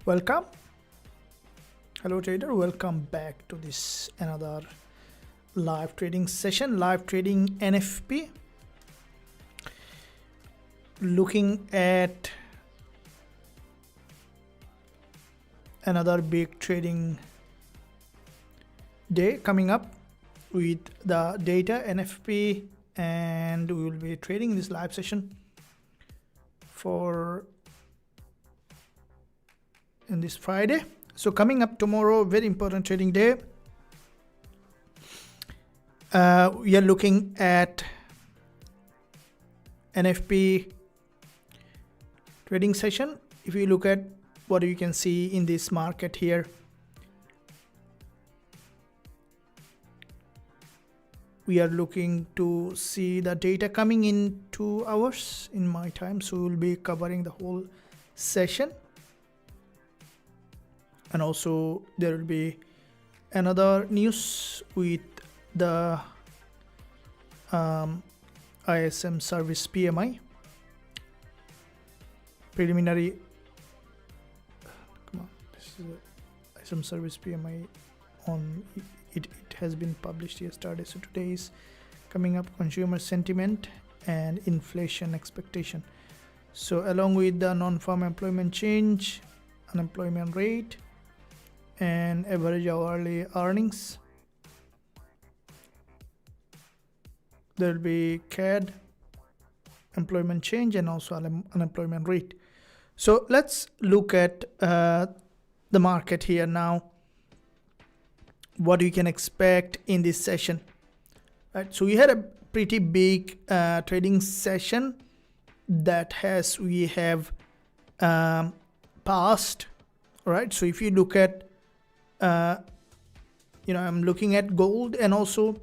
Welcome. Hello trader, welcome back to this another live trading session, live trading NFP. Looking at another big trading day coming up with the data NFP, and we will be trading this live session for in this Friday. So coming up tomorrow, very important trading day. We are looking at NFP trading session. If you look at what you can see in this market here, we are looking to see the data coming in 2 hours in my time, so we'll be covering the whole session. And also there will be another news with the ISM service PMI preliminary. Come on, this is the ISM service PMI on it has been published yesterday. So today is coming up consumer sentiment and inflation expectation. So along with the non-farm employment change, unemployment rate, and average hourly earnings, there will be CAD, employment change, and also unemployment rate. So let's look at the market here now, what you can expect in this session. Right, so we had a pretty big trading session that we have passed. Right, so if you look at I'm looking at gold, and also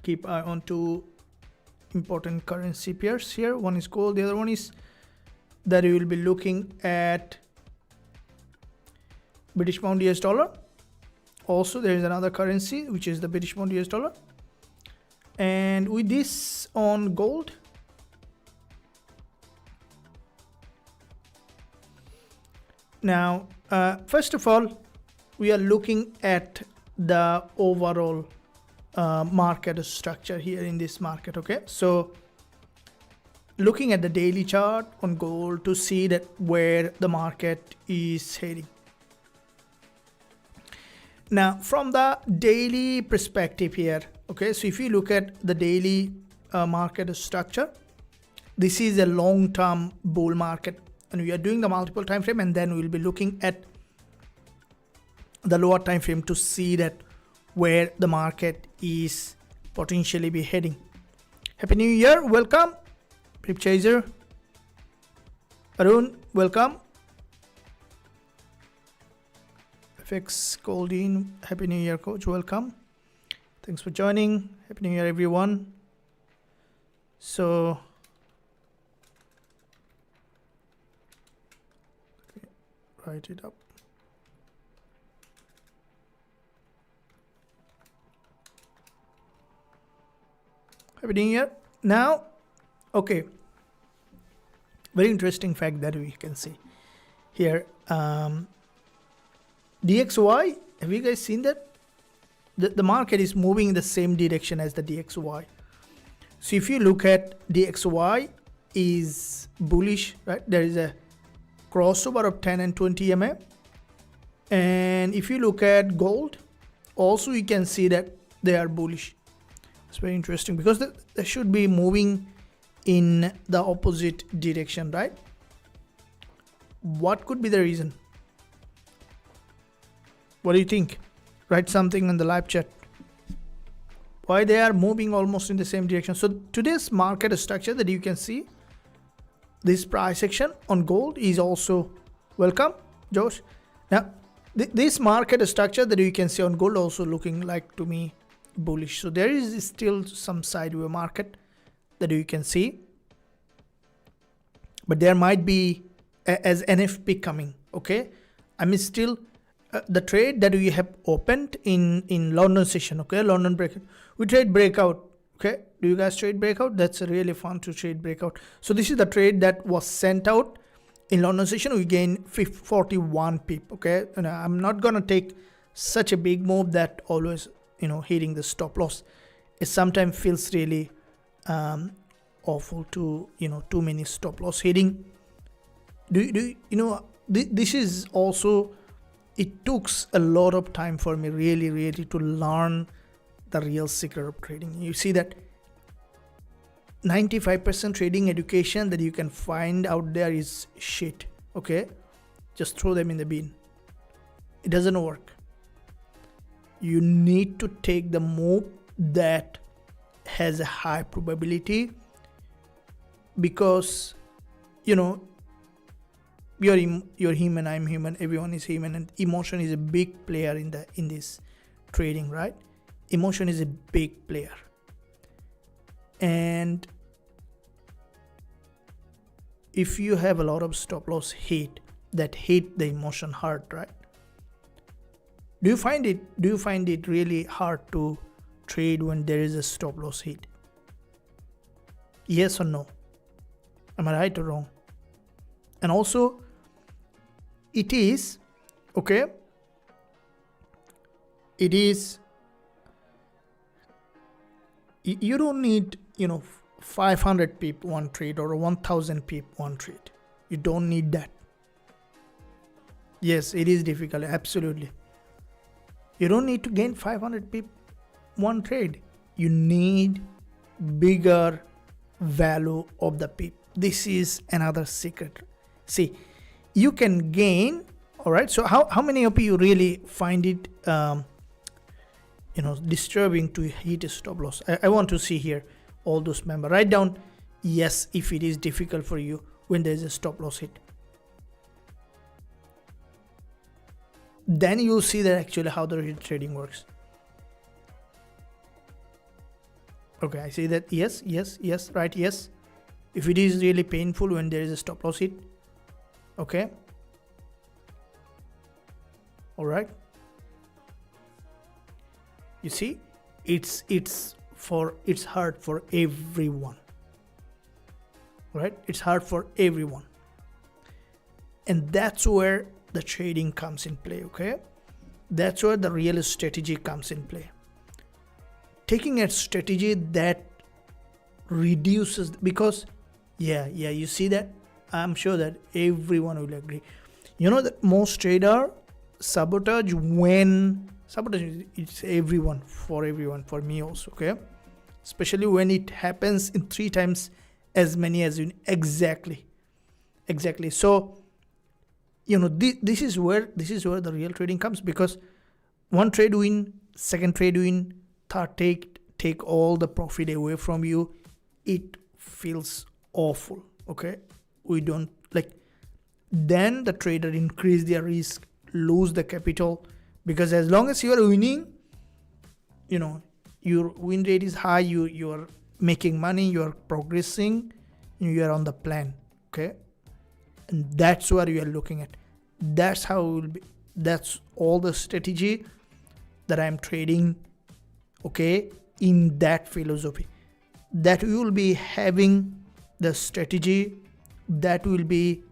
keep eye on two important currency pairs here. One is gold, the other one is that you will be looking at British pound US dollar. Also there is another currency which is the British pound US dollar. And with this on gold, now first of all, we are looking at the overall market structure here in this market. Okay, so looking at the daily chart on gold to see that where the market is heading. Now from the daily perspective here, okay, so if you look at the daily market structure, this is a long-term bull market, and we are doing the multiple time frame, and then we'll be looking at the lower time frame to see that where the market is potentially be heading. Happy New Year, welcome Pip Chaser. Arun, welcome. FX Goldin, Happy New Year coach, welcome. Thanks for joining. Happy New Year everyone. So write it up. Happy New Year. Now, okay, very interesting fact that we can see here. DXY, have you guys seen that? The market is moving in the same direction as the DXY. So if you look at DXY is bullish, right? There is a crossover of 10 and 20 EMA. And if you look at gold, also you can see that they are bullish. It's very interesting because they should be moving in the opposite direction, right? What could be the reason? What do you think? Write something in the live chat. Why they are moving almost in the same direction? So today's market structure that you can see, this price action on gold is also welcome, Josh. Now this market structure that you can see on gold also looking like to me bullish. So there is still some sideways market that you can see, but there might be as NFP coming. Okay, I mean still the trade that we have opened in London session. Okay, London breakout, we trade breakout. Okay, do you guys trade breakout? That's really fun to trade breakout. So this is the trade that was sent out In London session, we gain 41 pip. Okay, and I'm not gonna take such a big move that always, hitting the stop loss. It sometimes feels really awful to, too many stop loss hitting. This is also, it took a lot of time for me really to learn the real secret of trading. You see that 95% trading education that you can find out there is shit. Okay, just throw them in the bin. It doesn't work. You need to take the move that has a high probability, because you're human, I'm human, everyone is human, and emotion is a big player in this trading, right? Emotion is a big player, and if you have a lot of stop loss hit that hit the emotion hard, right? Do you find it really hard to trade when there is a stop loss hit? Yes or no? Am I right or wrong? And also, it is, okay, it is, you don't need, 500 pip one trade or 1000 pip one trade. You don't need that. Yes, it is difficult, absolutely. You don't need to gain 500 pip one trade. You need bigger value of the pip. This is another secret. See, you can gain, all right? So how many of you really find it disturbing to hit a stop loss? I want to see here all those members. Write down yes if it is difficult for you when there is a stop loss hit. Then you'll see that actually how the trading works. Okay, I see that. Yes, right, yes. If it is really painful when there is a stop loss hit. Okay. All right. You see, it's hard for everyone. Right? It's hard for everyone. And that's where the trading comes in play, okay? That's where the real strategy comes in play. Taking a strategy that reduces, because you see that, I'm sure that everyone will agree. You know that most trader sabotage it's everyone, for me also, okay? Especially when it happens in 3 times as many as in exactly. So, this is where the real trading comes, because one trade win, second trade win, third take all the profit away from you. It feels awful, okay? We don't like, then the trader increase their risk, lose the capital, because as long as you are winning, your win rate is high, you are making money, you are progressing, you are on the plan, okay? And that's what you are looking at. That's how it will be. That's all the strategy that I'm trading, okay, in that philosophy. That we will be having the strategy that will be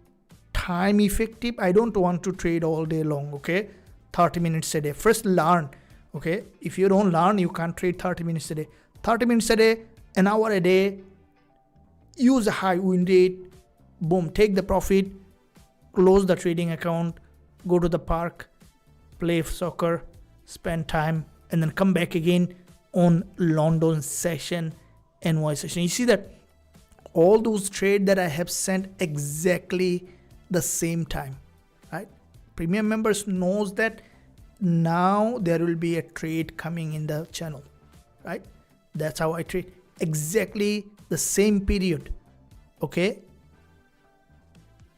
time effective. I don't want to trade all day long, okay? 30 minutes a day. First learn, okay? If you don't learn, you can't trade 30 minutes a day. 30 minutes a day, an hour a day, use a high win rate, boom, take the profit, close the trading account, go to the park, play soccer, spend time, and then come back again on London session, NY session. You see that all those trades that I have sent exactly the same time, right? Premium members knows that now there will be a trade coming in the channel, right? That's how I trade, exactly the same period, okay?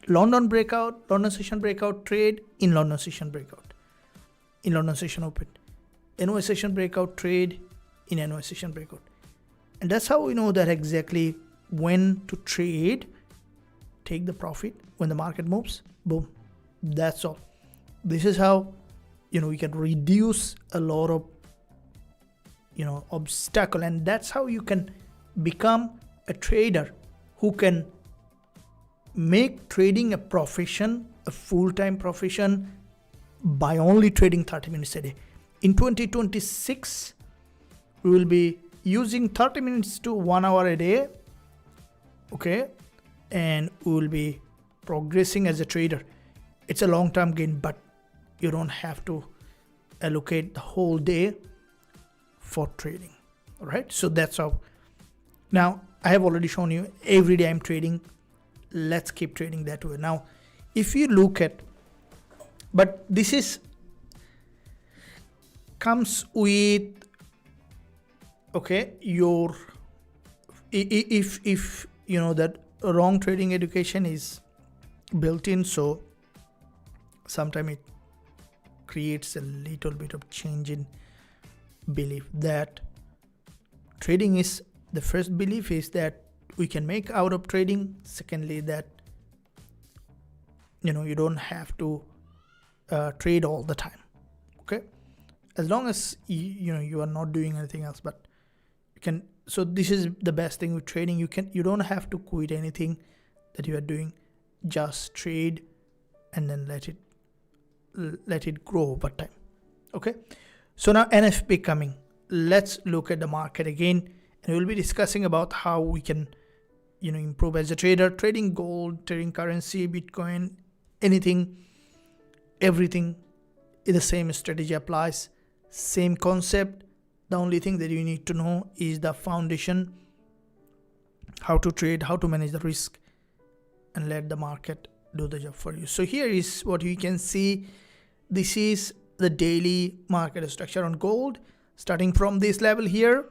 London breakout, London session breakout, trade in London session breakout, in London session open, NY session breakout, trade in NY session breakout. And that's how we know that exactly when to trade, take the profit when the market moves, boom. That's all. This is how, we can reduce a lot of, obstacle, and that's how you can become a trader who can make trading a profession, a full-time profession, by only trading 30 minutes a day. In 2026, we will be using 30 minutes to 1 hour a day, okay, and we will be progressing as a trader. It's a long-term gain, but you don't have to allocate the whole day for trading. All right, so that's how. Now I have already shown you every day I'm trading. Let's keep trading that way. Now if you look at, but this is comes with, okay, your, if you know that wrong trading education is built in, so sometimes it creates a little bit of change in belief that trading is, the first belief is that we can make out of trading. Secondly, that you don't have to trade all the time, okay, as long as you are not doing anything else, but you can. So this is the best thing with trading. You don't have to quit anything that you are doing, just trade and then let it grow over time. Okay, so now NFP coming. Let's look at the market again, and we'll be discussing about how we can improve as a trader, trading gold, trading currency, Bitcoin, anything, everything. The same strategy applies, same concept. The only thing that you need to know is the foundation, how to trade, how to manage the risk, and let the market do the job for you. So here is what you can see. This is the daily market structure on gold, starting from this level here.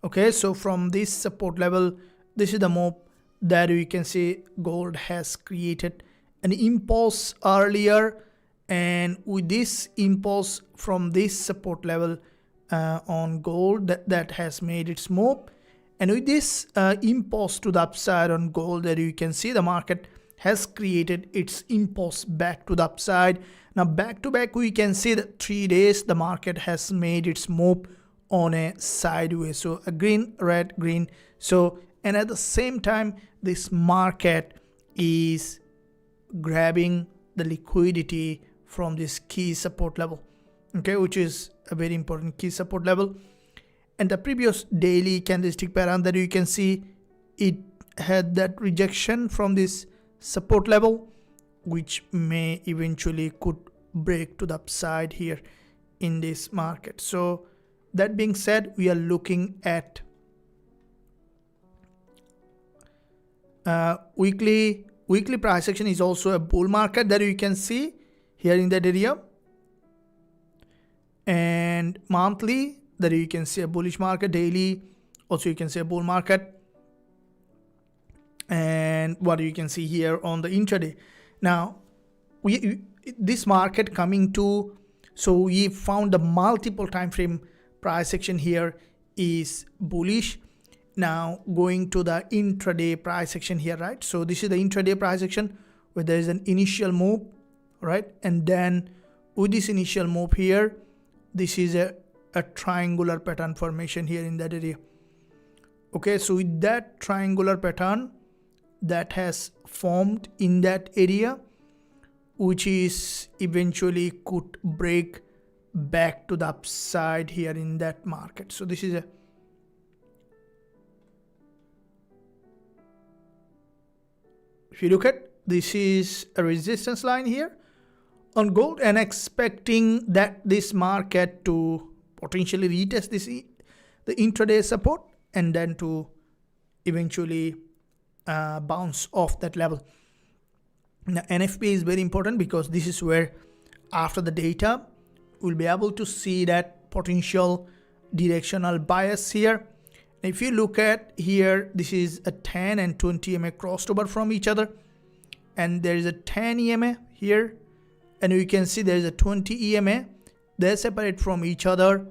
Okay, so from this support level, this is the move that you can see gold has created an impulse earlier, and with this impulse from this support level on gold, that has made its move, and with this impulse to the upside on gold, that you can see the market has created its impulse back to the upside. Now back to back, we can see that 3 days the market has made its move on a sideways, so a green, red, green. So, and at the same time, this market is grabbing the liquidity from this key support level, okay, which is a very important key support level. And the previous daily candlestick pattern that you can see, it had that rejection from this support level, which may eventually could break to the upside here in this market. So that being said, we are looking at weekly price action is also a bull market that you can see here in that area, and monthly that you can see a bullish market, daily also you can see a bull market, and what you can see here on the intraday. Now this market coming to, so we found the multiple time frame price action here is bullish. Now going to the intraday price action here, right? So this is the intraday price action where there is an initial move, right? And then with this initial move here, this is a triangular pattern formation here in that area. Okay, so with that triangular pattern that has formed in that area, which is eventually could break back to the upside here in that market. So this is a, if you look at, this is a resistance line here on gold, and expecting that this market to potentially retest this the intraday support, and then to eventually bounce off that level. Now NFP is very important because this is where after the data we'll be able to see that potential directional bias here. If you look at here, this is a 10 and 20 EMA crossed over from each other, and there is a 10 EMA here, and you can see there is a 20 EMA. They're separate from each other,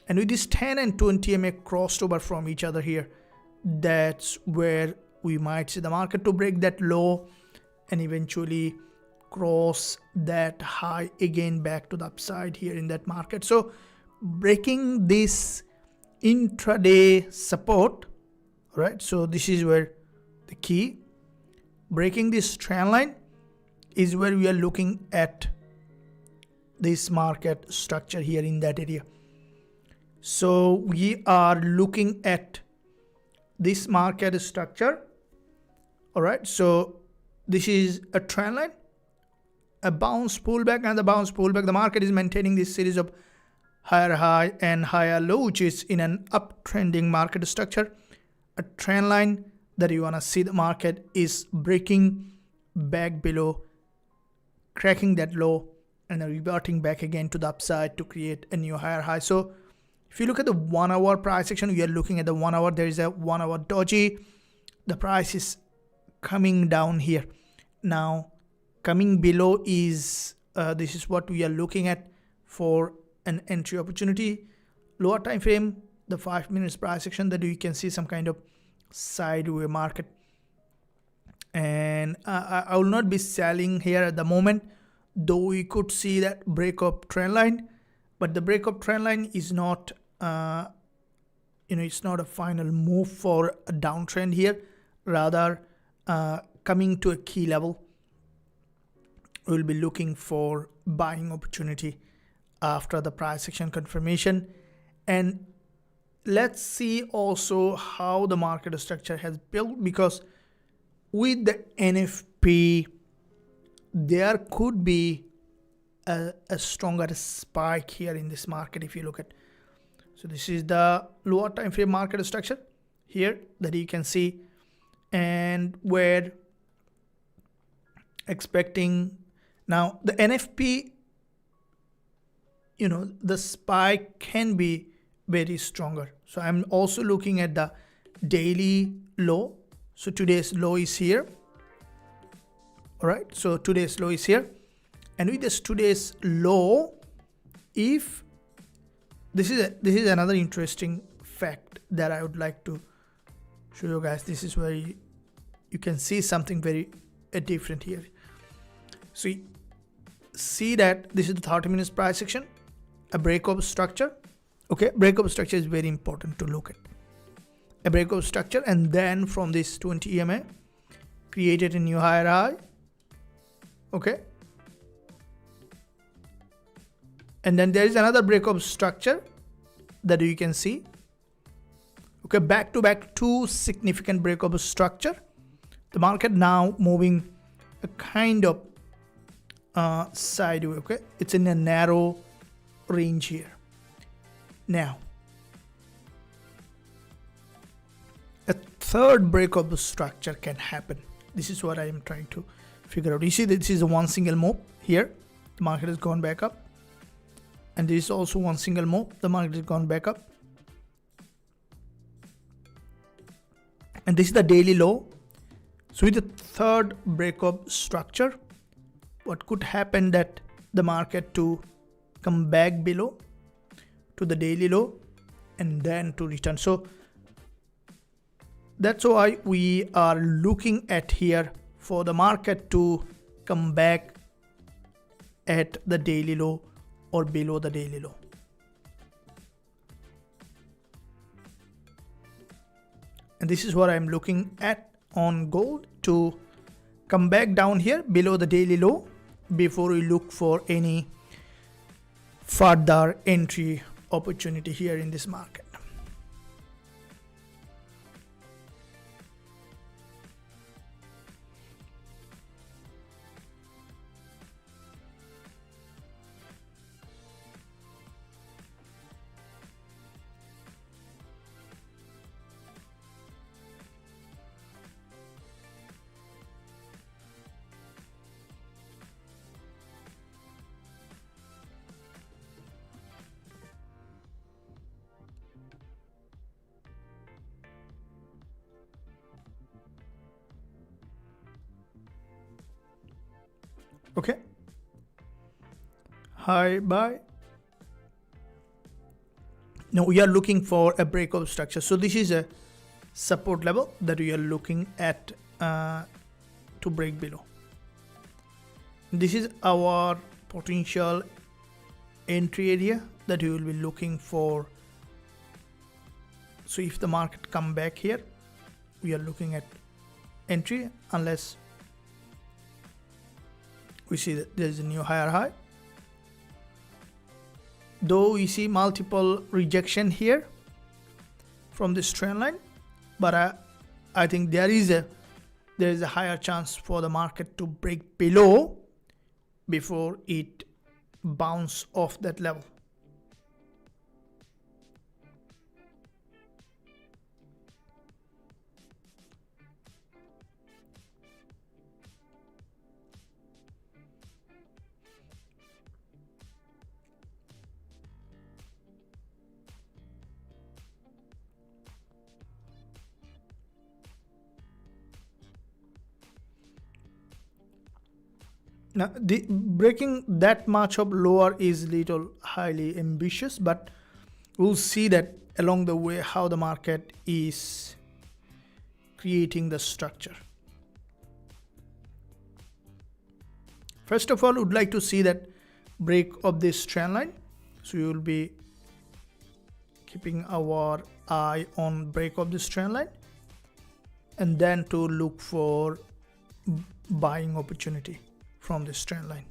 and with this 10 and 20 EMA crossed over from each other here, that's where we might see the market to break that low and eventually cross that high again back to the upside here in that market. So breaking this intraday support, right? So this is where the key, breaking this trend line is where we are looking at this market structure here in that area. So we are looking at this market structure. All right, so this is a trend line, a bounce pullback, and the bounce pullback. The market is maintaining this series of higher high and higher low, which is in an uptrending market structure. A trend line that you want to see the market is breaking back below, cracking that low, and then reverting back again to the upside to create a new higher high. So if you look at the 1 hour price action, we are looking at the 1 hour. There is a 1 hour doji. The price is coming down here. Now coming below is this is what we are looking at for an entry opportunity. Lower time frame, the 5 minutes price action, that you can see some kind of sideways market, and I will not be selling here at the moment, though we could see that breakup trend line, but the breakup trend line is not it's not a final move for a downtrend here. Rather, coming to a key level, we'll be looking for buying opportunity after the price action confirmation. And let's see also how the market structure has built, because with the NFP there could be a stronger spike here in this market. If you look at, so this is the lower time frame market structure here that you can see, and we're expecting now the NFP, the spike can be very stronger. So I'm also looking at the daily low. So today's low is here. All right, so today's low is here, and with this today's low, if this is another interesting fact that I would like to show you guys. This is where you can see something very different here. So you see that this is the 30 minutes price action, a breakup structure. Okay, breakup structure is very important to look at. A breakup structure, and then from this 20 EMA created a new higher high. Okay, and then there is another breakup structure that you can see. Okay, back to back, two significant breakup structure. The market now moving a kind of sideways. Okay, it's in a narrow range here. Now a third breakup structure can happen. This is what I am trying to figure out. You see, this is a one single move here. The market has gone back up, and this is also one single move. The market has gone back up, and this is the daily low. So with the third breakup structure, what could happen that the market to come back below to the daily low and then to return. So that's why we are looking at here for the market to come back at the daily low or below the daily low. And this is what I'm looking at on gold, to come back down here below the daily low before we look for any further entry opportunity here in this market. Okay, high buy. Now we are looking for a breakout structure. So this is a support level that we are looking at to break below. This is our potential entry area that we will be looking for. So if the market come back here, we are looking at entry, unless we see that there's a new higher high, though we see multiple rejection here from this trend line, but I think there is a higher chance for the market to break below before it bounce off that level. Now, breaking that much of lower is little highly ambitious, but we'll see that along the way how the market is creating the structure. First of all, we'd like to see that break of this trend line. So we will be keeping our eye on break of this trend line, and then to look for buying opportunity from this trend line.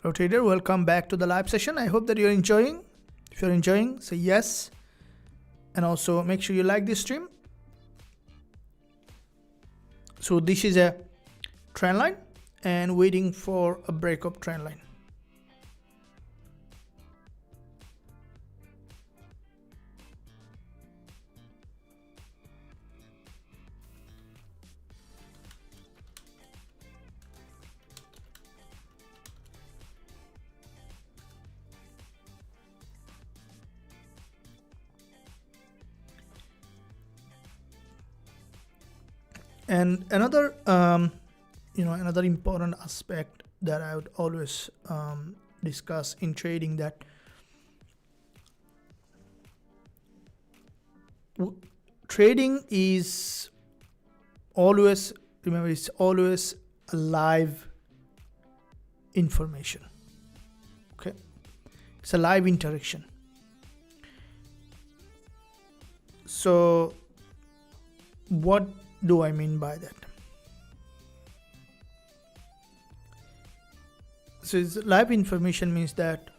Hello trader, welcome back to the live session. I hope that you're enjoying. If you're enjoying, say yes, and also make sure you like this stream. So this is a trend line and waiting for a break of trend line. And another, another important aspect that I would always discuss in trading, that trading is always, remember, it's always a live information. Okay, it's a live interaction. So what do I mean by that? So it's live information means that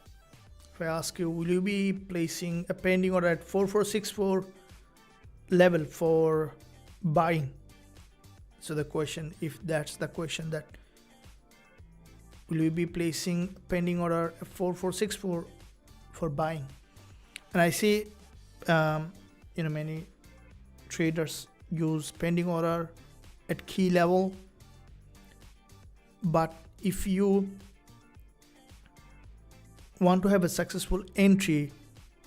if I ask you, will you be placing a pending order at 4464 level for buying? So the question, if that's the question, that will you be placing pending order at 4464 for buying? And I see many traders use pending order at key level, but if you want to have a successful entry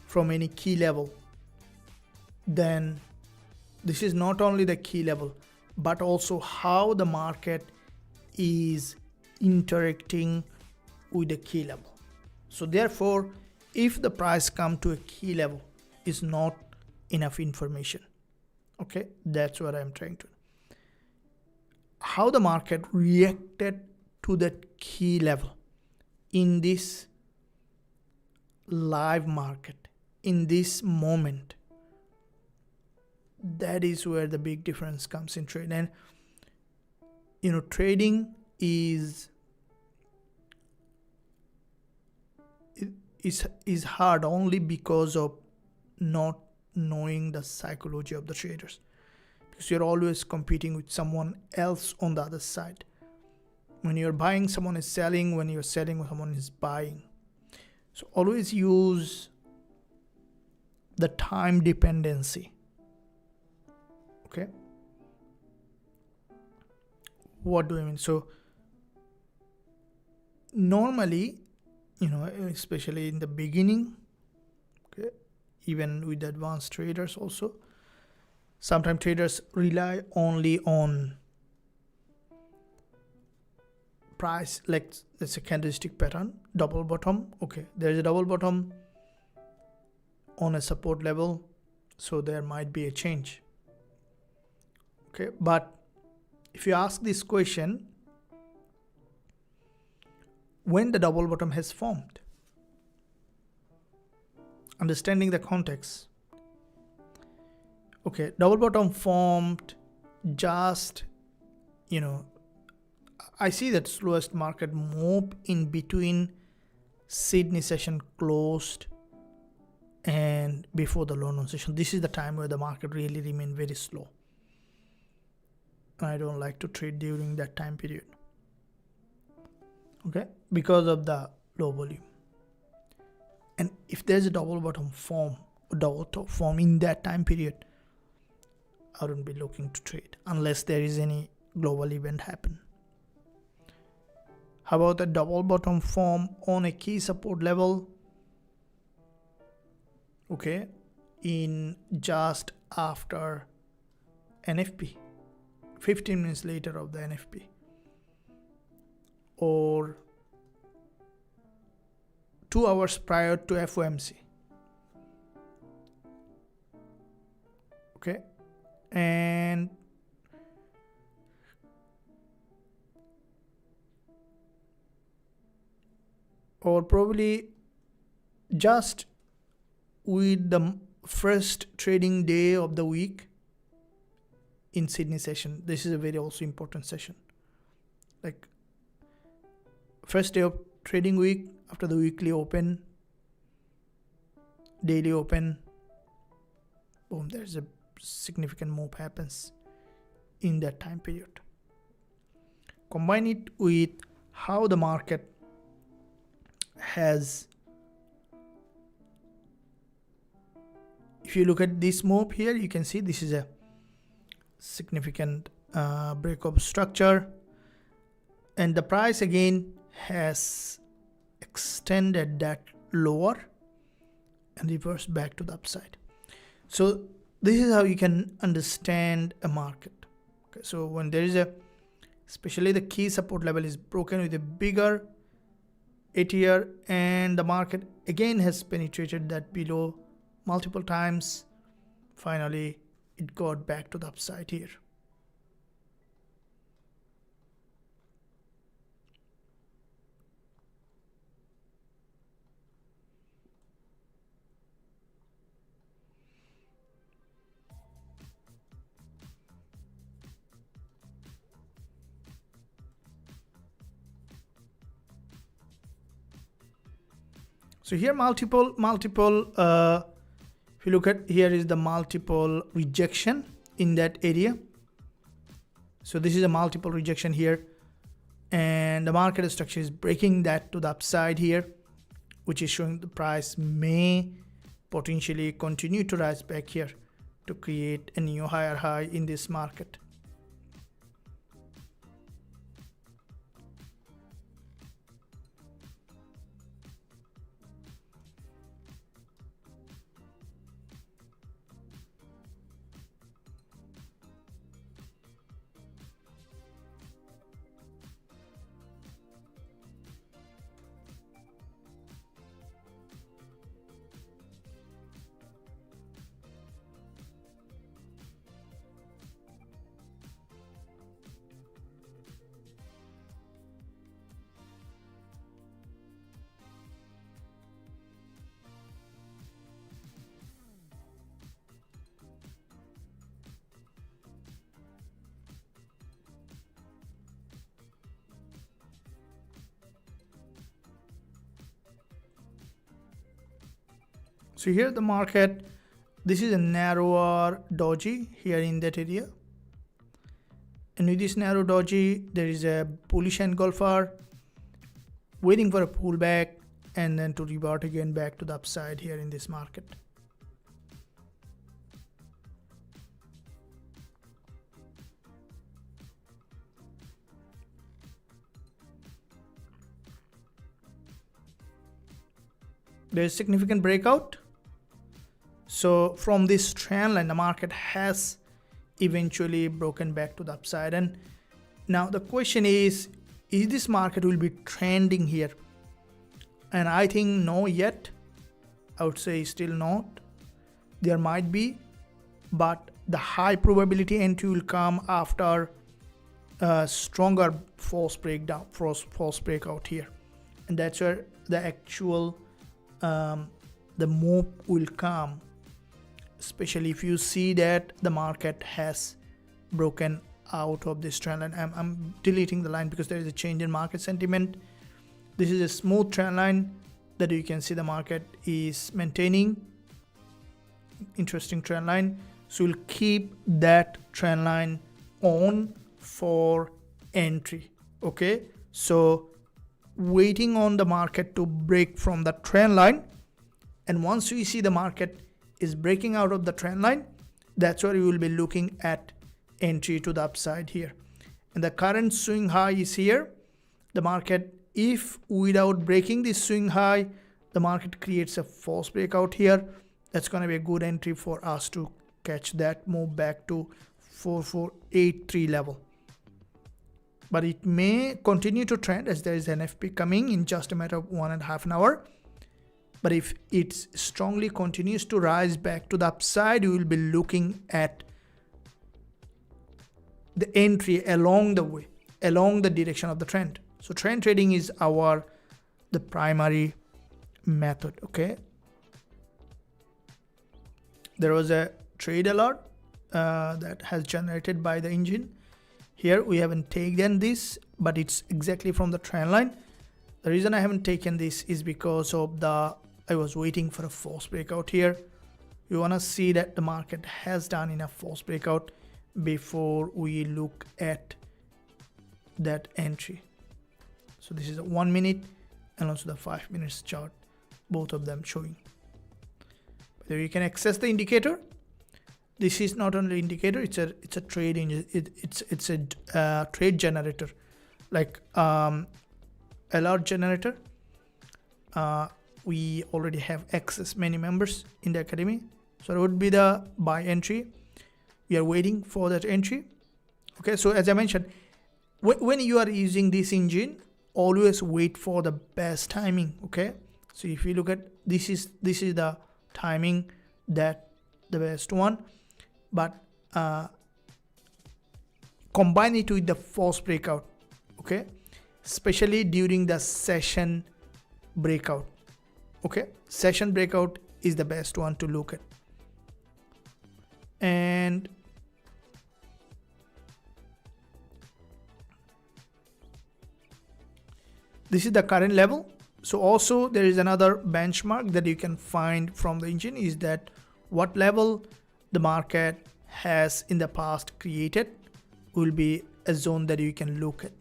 from any key level, then this is not only the key level but also how the market is interacting with the key level. So therefore, if the price come to a key level, is not enough information. Okay, that's what I'm trying to. How the market reacted to that key level in this live market, in this moment, that is where the big difference comes in trade. And trading is hard only because of not knowing the psychology of the traders, because you're always competing with someone else on the other side. When you're buying, someone is selling. When you're selling, someone is buying. So always use the time dependency. Okay, what do I mean? So normally, especially in the beginning, okay, even with advanced traders also, sometimes traders rely only on price, like let's say candlestick pattern, double bottom. Okay, there's a double bottom on a support level, so there might be a change. Okay, but if you ask this question, when the double bottom has formed, understanding the context. Okay, double bottom formed just, I see that slowest market move in between Sydney session closed and before the London session. This is the time where the market really remained very slow. I don't like to trade during that time period. Okay, because of the low volume. And if there's a double bottom form, double top form in that time period, I wouldn't be looking to trade unless there is any global event happen. How about a double bottom form on a key support level? Okay, in just after NFP, 15 minutes later of the NFP, or 2 hours prior to FOMC. Okay, and or probably just with the first trading day of the week in Sydney session. This is a very also important session. Like first day of trading week after the weekly open, daily open, boom, there's a significant move happens in that time period. Combine it with how the market has, if you look at this move here, you can see this is a significant breakup structure, and the price again has extended that lower and reversed back to the upside. So this is how you can understand a market. Okay, so when there is especially the key support level is broken with a bigger ATR, and the market again has penetrated that below multiple times, finally it got back to the upside here. So here multiple if you look at here is the multiple rejection in that area. So this is a multiple rejection here, and the market structure is breaking that to the upside here, which is showing the price may potentially continue to rise back here to create a new higher high in this market. So here the market, this is a narrower doji here in that area, and with this narrow doji there is a bullish engulfer waiting for a pullback and then to revert again back to the upside here in this market. There is significant breakout. So from this trend line, the market has eventually broken back to the upside. And now the question is this market will be trending here? And I think no yet. I would say still not. There might be, but the high probability entry will come after a stronger false breakdown, false breakout here, and that's where the actual the move will come, especially if you see that the market has broken out of this trend line. I'm deleting the line because there is a change in market sentiment. This is a smooth trend line that you can see the market is maintaining. Interesting trend line. So we'll keep that trend line on for entry. Okay, so waiting on the market to break from the trend line, and once we see the market is breaking out of the trend line, that's where you will be looking at entry to the upside here. And the current swing high is here. The market, if without breaking this swing high, the market creates a false breakout here, that's going to be a good entry for us to catch that move back to 4483 level. But it may continue to trend as there is an FP coming in just a matter of 1.5 hours. But if it strongly continues to rise back to the upside, you will be looking at the entry along the way, along the direction of the trend. So trend trading is the primary method. Okay, there was a trade alert that has generated by the engine. Here we haven't taken this, but it's exactly from the trend line. The reason I haven't taken this is because of I was waiting for a false breakout here. You want to see that the market has done enough false breakout before we look at that entry. So this is a 1 minute and also the 5 minutes chart, both of them showing. There you can access the indicator. This is not only indicator, it's a trade it's a trade generator, like alert generator. We already have access many members in the academy, so it would be the buy entry. We are waiting for that entry. Okay, so as I mentioned, when you are using this engine, always wait for the best timing. Okay, so if you look at this is the timing, that the best one, but combine it with the false breakout. Okay, especially during the session breakout. Okay, session breakout is the best one to look at. And this is the current level. So also there is another benchmark that you can find from the engine, is that what level the market has in the past created will be a zone that you can look at.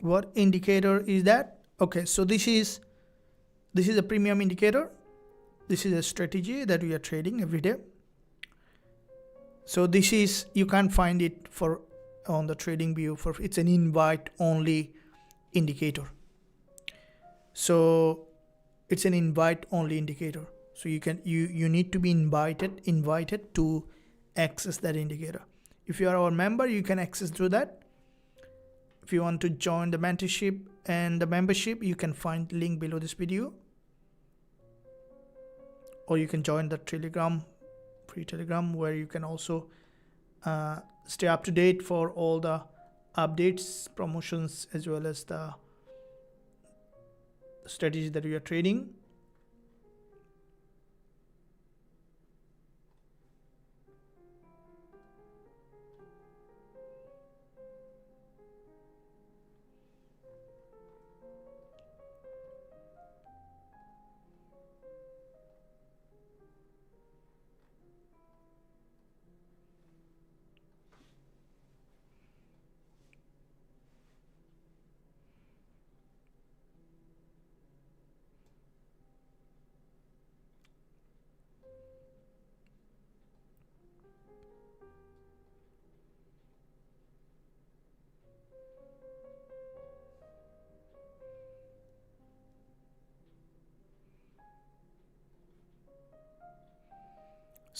What indicator is that? Okay, so this is a premium indicator. This is a strategy that we are trading every day. So this is, you can't find it on the trading view, it's an invite only indicator. So it's an invite only indicator. So you need to be invited to access that indicator. If you are our member, you can access through that. If you want to join the mentorship and the membership, you can find link below this video, or you can join the Telegram, free Telegram, where you can also stay up to date for all the updates, promotions, as well as the strategies that we are trading.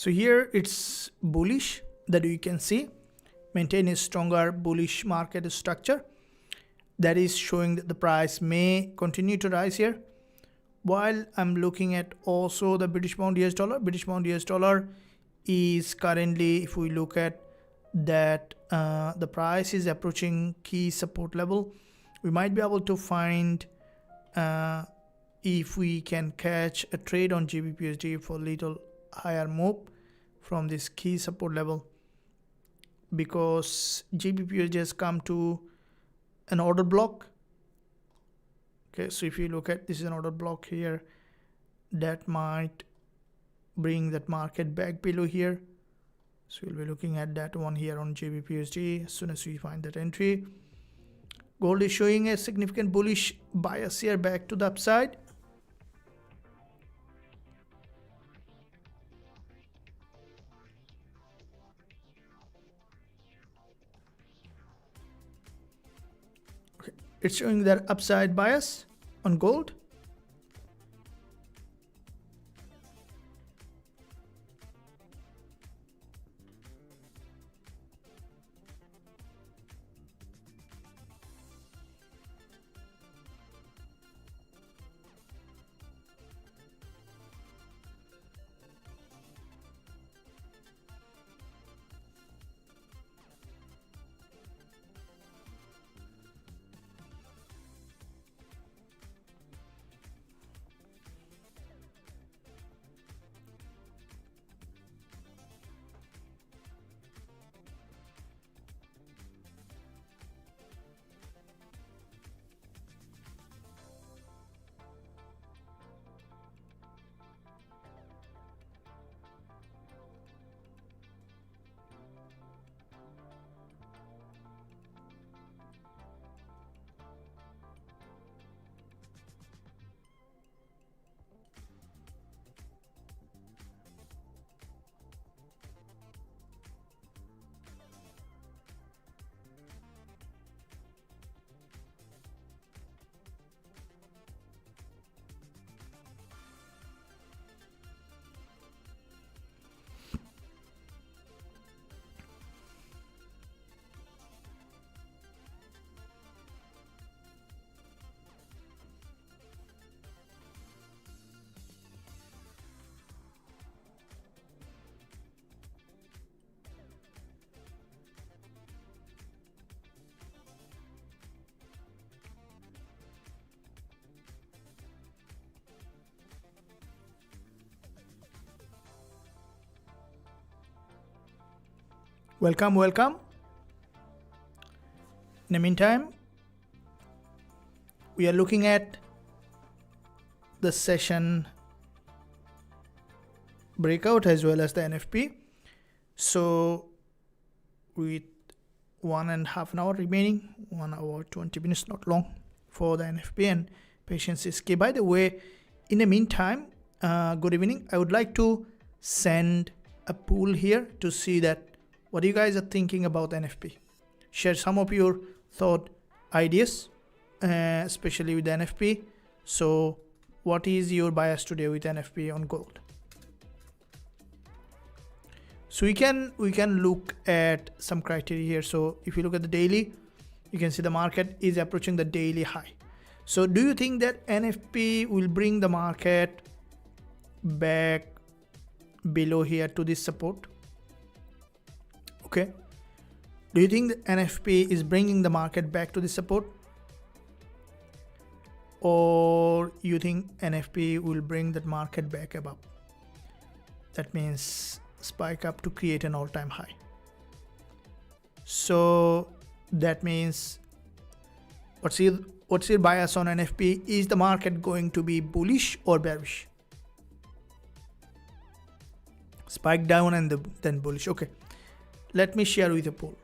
So here it's bullish, that you can see, maintain a stronger bullish market structure. That is showing that the price may continue to rise here. While I'm looking at also the British pound US dollar. British pound US dollar is currently, if we look at that, the price is approaching key support level. We might be able to find if we can catch a trade on GBPUSD for little higher move from this key support level, because GBPUSD has come to an order block. Okay, so if you look at, this is an order block here, that might bring that market back below here. So we'll be looking at that one here on GBPUSD as soon as we find that entry. Gold is showing a significant bullish bias here back to the upside. Okay, it's showing that upside bias on gold. Welcome. In the meantime, we are looking at the session breakout as well as the NFP. So with 1.5 hours remaining, 1 hour 20 minutes, not long for the NFP, and patience is key. By the way, in the meantime, good evening. I would like to send a poll here to see that what you guys are thinking about NFP. Share some of your thought ideas, especially with NFP. So what is your bias today with NFP on gold? So we can look at some criteria here. So if you look at the daily, you can see the market is approaching the daily high. So do you think that NFP will bring the market back below here to this support? Okay. Do you think that NFP is bringing the market back to this support? Or you think NFP will bring that market back above? That means spike up to create an all-time high. So that means, what's your bias on NFP? Is the market going to be bullish or bearish? Spike down and then bullish. Okay, let me share with a poll.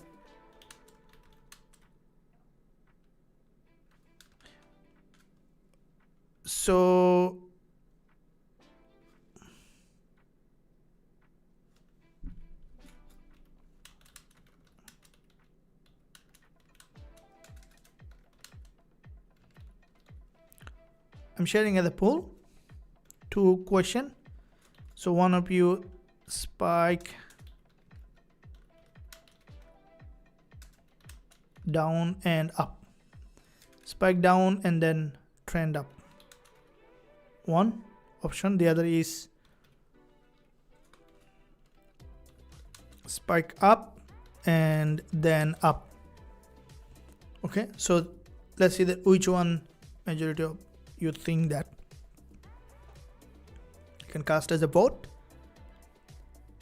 So I'm sharing as a poll, 2 questions. So one of you spike down and up, spike down and then trend up. One option. The other is spike up and then up. Okay, so let's see that which one majority of you think that. You can cast as a vote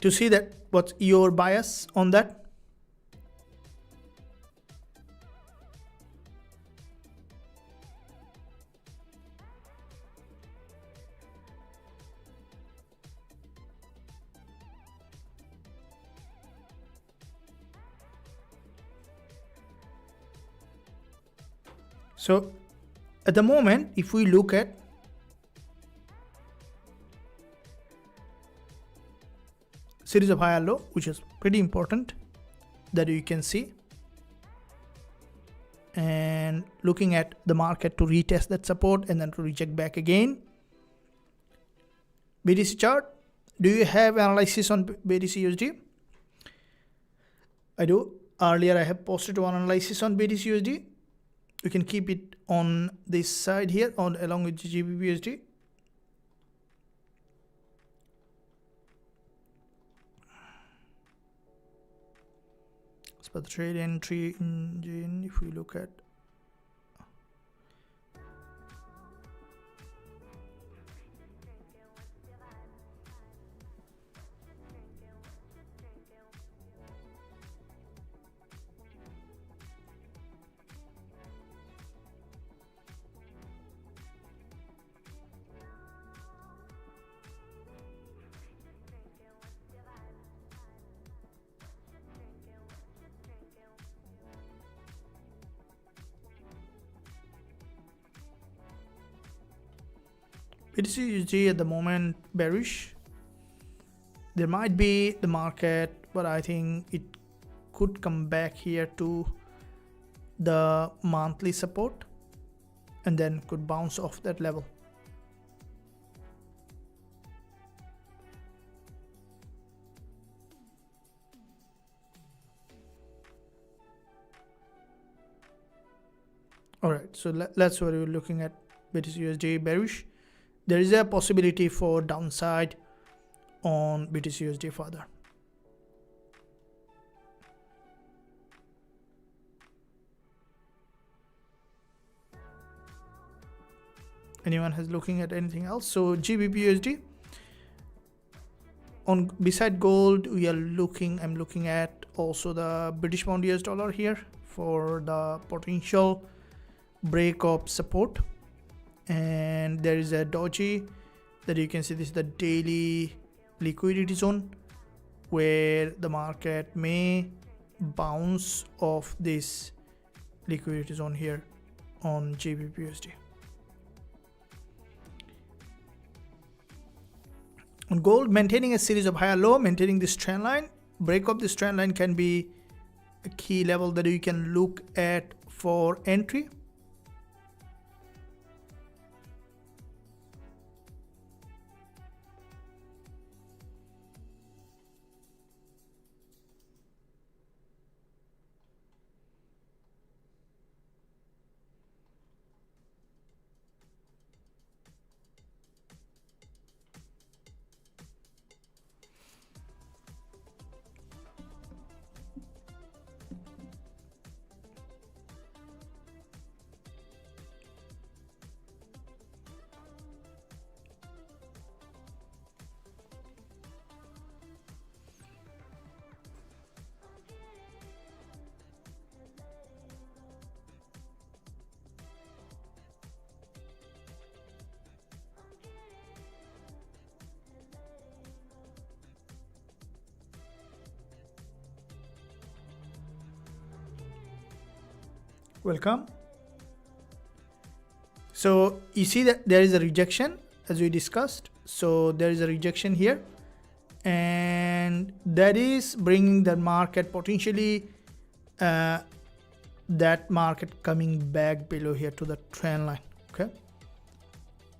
to see that what's your bias on that. So at the moment, if we look at series of high and low, which is pretty important that you can see, and looking at the market to retest that support and then to reject back again. BTC chart, do you have analysis on BTC USD? I do. Earlier I have posted one analysis on BTC USD. You can keep it on this side here on along with GBP USD. As per the trade entry engine, if we look at BTC USD at the moment bearish. There might be the market, but I think it could come back here to the monthly support and then could bounce off that level. All right, so that's what we're looking at. BTC USD bearish. There is a possibility for downside on BTC USD further. Anyone has looking at anything else? So GBP USD, on beside gold we are looking, I'm looking at also the British pound US dollar here for the potential break of support. And there is a doji that you can see. This is the daily liquidity zone where the market may bounce off this liquidity zone here on GBP USD. On gold, maintaining a series of higher low, maintaining this trend line. Break of this trend line can be a key level that you can look at for entry. Welcome. So you see that there is a rejection as we discussed. So there is a rejection here, and that is bringing the market potentially that market coming back below here to the trend line. Okay,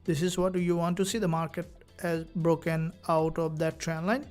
this is what you want to see. The market has broken out of that trend line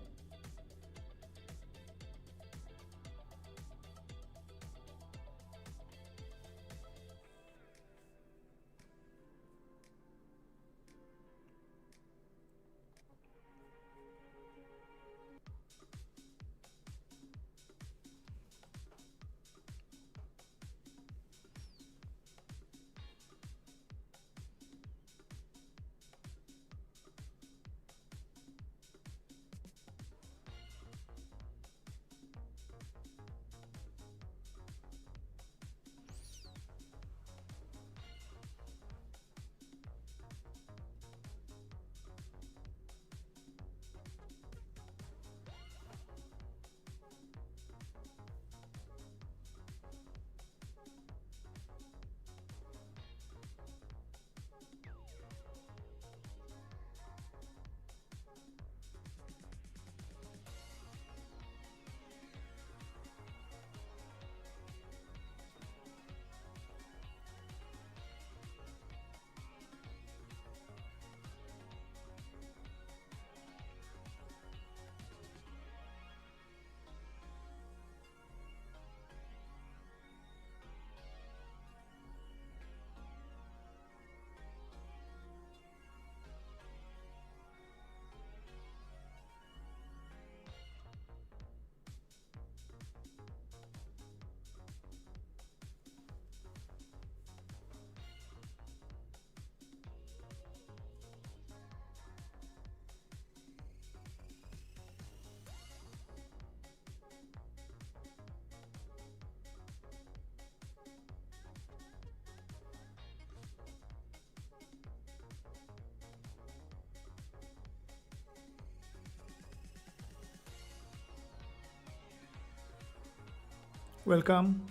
Welcome.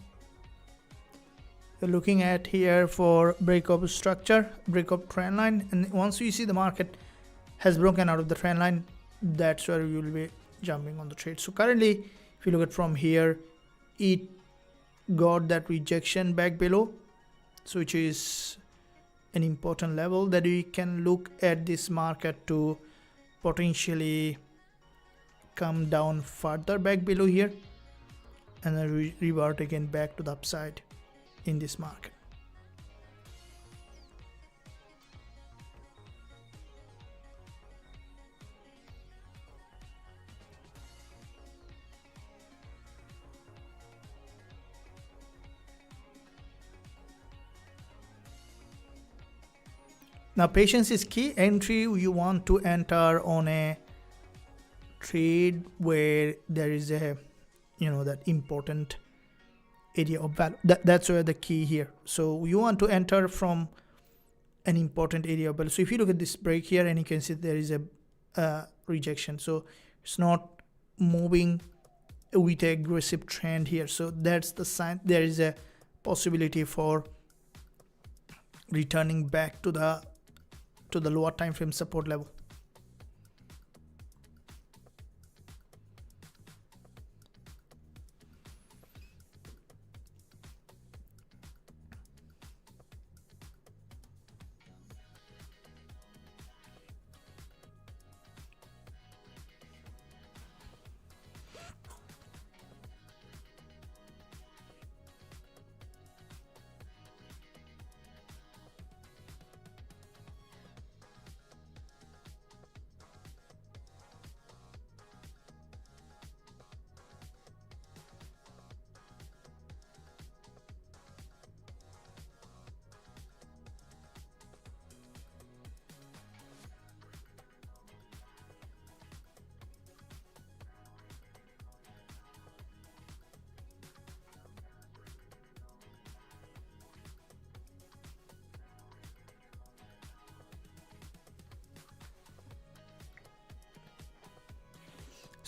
You're looking at here for breakup structure, breakup trend line, and once you see the market has broken out of the trend line, that's where you will be jumping on the trade. So currently, if you look at from here, it got that rejection back below, so which is an important level that we can look at this market to potentially come down further back below here, and then revert again back to the upside in this market. Now patience is key. Entry, you want to enter on a trade where there is a that important area of value. That's where the key here. So you want to enter from an important area of value. So if you look at this break here, and you can see there is a rejection, so it's not moving with an aggressive trend here. So that's the sign there is a possibility for returning back to the lower time frame support level.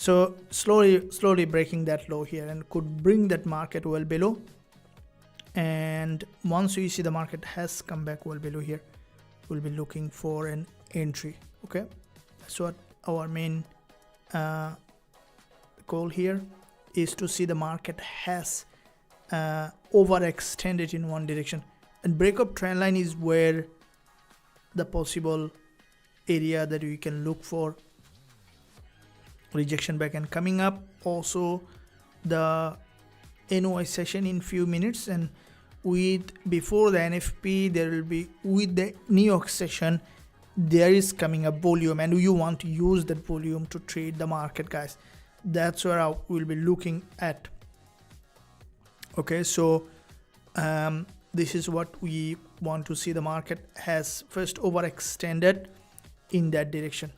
So slowly breaking that low here, and could bring that market well below. And once you see the market has come back well below here, we'll be looking for an entry. Okay, that's what our main goal here is, to see the market has overextended in one direction, and breakup trend line is where the possible area that we can look for rejection back and coming up. Also the NOI session in few minutes, and with before the NFP there will be, with the New York session there is coming a volume, and you want to use that volume to trade the market, guys. That's where we'll be looking at. Okay, so this is what we want to see. The market has first overextended in that direction.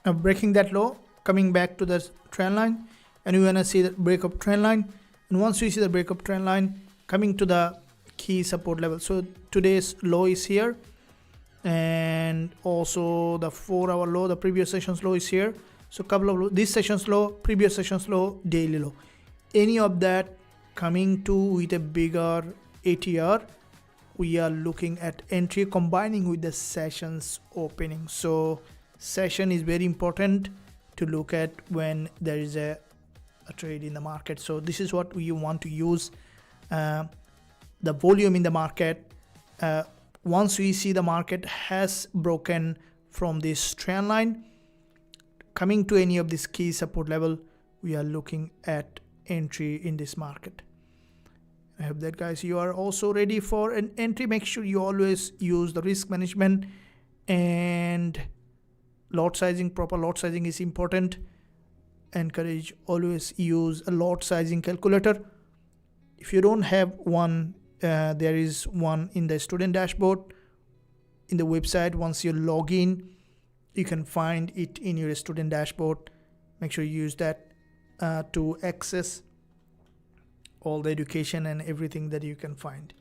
breaking that low, coming back to the trend line, and we want to see the breakup trend line. And once we see the breakup trend line, coming to the key support level. So today's low is here, and also the 4-hour low, the previous session's low is here. So couple of low, this session's low, previous session's low, daily low. Any of that coming to with a bigger ATR, we are looking at entry combining with the session's opening. So session is very important to look at when there is a trade in the market. So this is what we want to use, the volume in the market. Once we see the market has broken from this trend line, coming to any of this key support level, we are looking at entry in this market. I hope that, guys, you are also ready for an entry. Make sure you always use the risk management, and lot sizing, proper lot sizing is important. Encourage always use a lot sizing calculator. If you don't have one, there is one in the student dashboard in the website. Once you log in, you can find it in your student dashboard. Make sure you use that to access all the education and everything that you can find.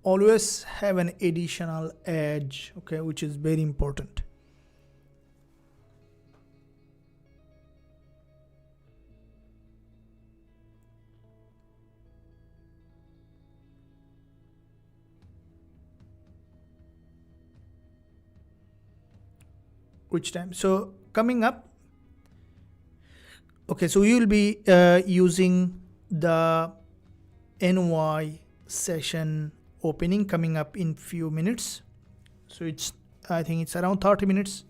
Always have an additional edge, okay, which is very important. Which time? So coming up, okay, so we will be using the NY session opening coming up in few minutes. So I think it's around 30 minutes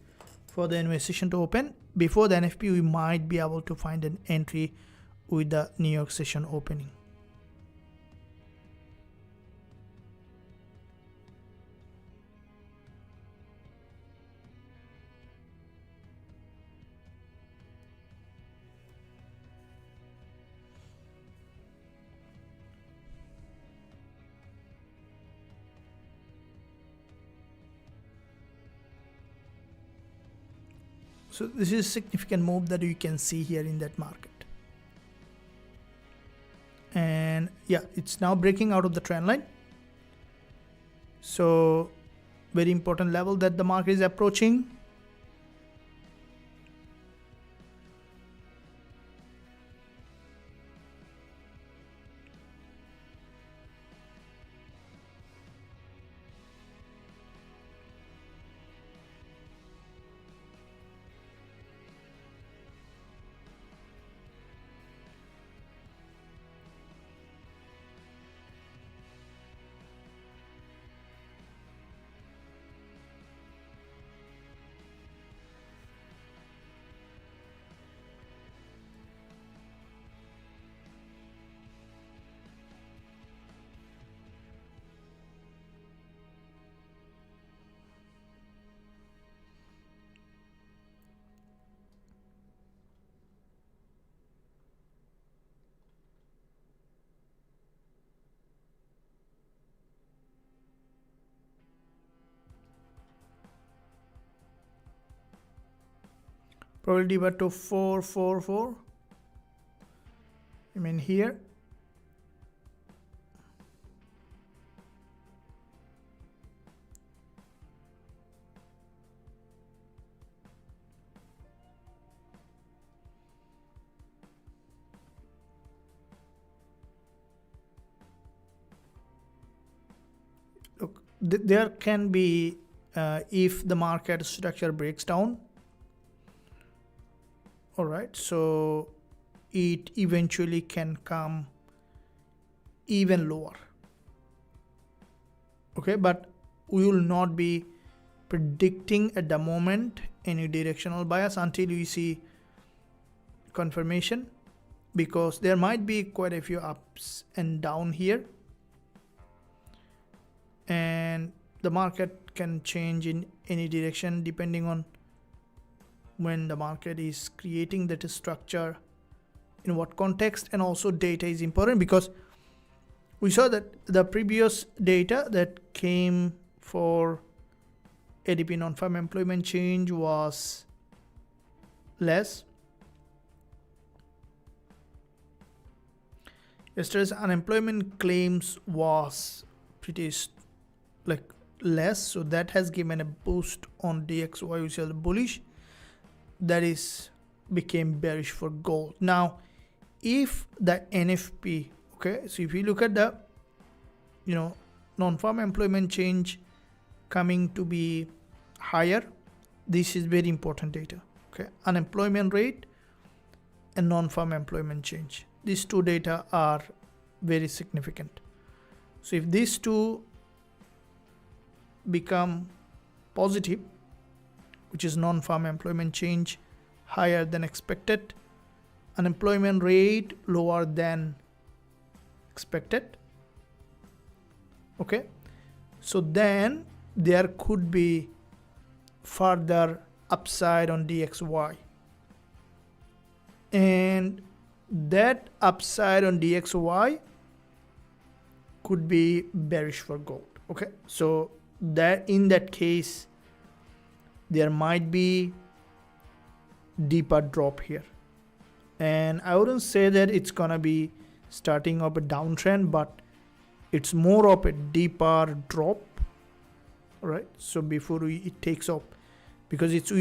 for the NY session to open. Before the NFP, we might be able to find an entry with the New York session opening. So this is a significant move that you can see here in that market. And yeah, it's now breaking out of the trend line. So very important level that the market is approaching. Probability bar to 444. I mean here. there can be, if the market structure breaks down, all right, so it eventually can come even lower. Okay, but we will not be predicting at the moment any directional bias until we see confirmation, because there might be quite a few ups and down here, and the market can change in any direction depending on when the market is creating that structure, in what context. And also data is important, because we saw that the previous data that came for ADP non-farm employment change was less. Yesterday's unemployment claims was pretty less, so that has given a boost on DXY, which is bullish. That is became bearish for gold. Now, if the NFP, okay, so if you look at the non-farm employment change coming to be higher, this is very important data. Okay, unemployment rate and non-farm employment change, these two data are very significant. So if these two become positive, which is non-farm employment change higher than expected, unemployment rate lower than expected, okay, so then there could be further upside on DXY, and that upside on DXY could be bearish for gold. Okay, so that in that case there might be deeper drop here, and I wouldn't say that it's gonna be starting up a downtrend, but it's more of a deeper drop. All right, so before it takes off, because it's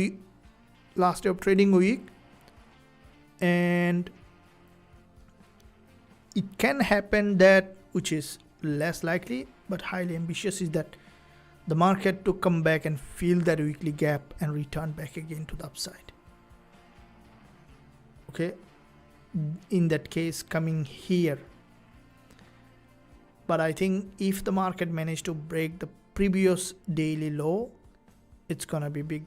last day of trading week, and it can happen that, which is less likely but highly ambitious, is that the market to come back and fill that weekly gap and return back again to the upside. Okay, in that case coming here. But I think if the market managed to break the previous daily low, it's gonna be big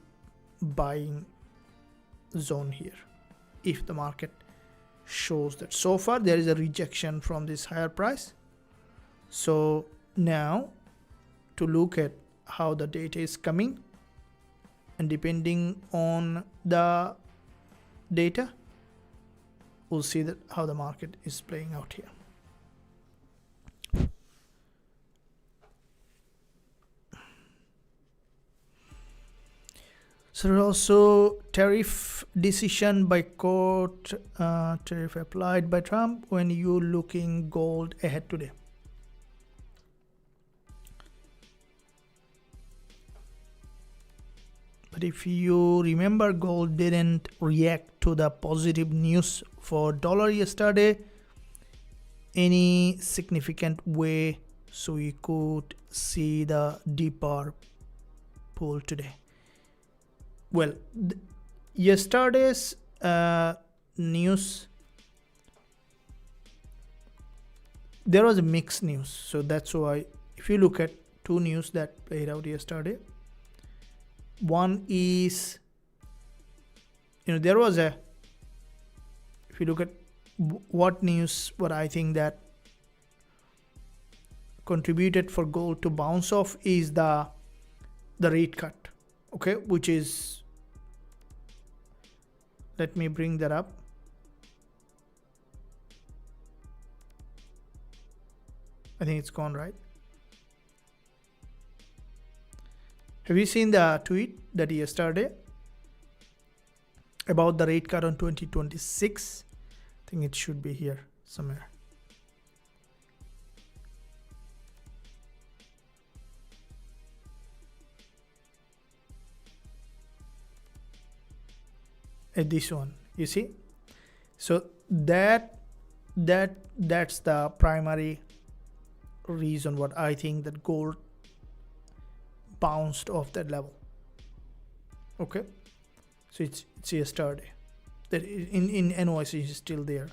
buying zone here if the market shows that. So far there is a rejection from this higher price. So now to look at how the data is coming, and depending on the data, we'll see that how the market is playing out here. So also tariff decision by court, tariff applied by Trump when you looking gold ahead today. But if you remember, gold didn't react to the positive news for dollar yesterday any significant way, so we could see the deeper pull today. Well, yesterday's news, there was a mixed news, so that's why if you look at two news that played out yesterday, one is, there was a, if you look at what news, what I think that contributed for gold to bounce off is the rate cut, okay, which is, let me bring that up. I think it's gone, right? Have you seen the tweet that yesterday about the rate cut on 2026? I think it should be here somewhere. This one, you see? So that's the primary reason what I think that gold bounced off that level. Okay, so it's yesterday that in NYC is still there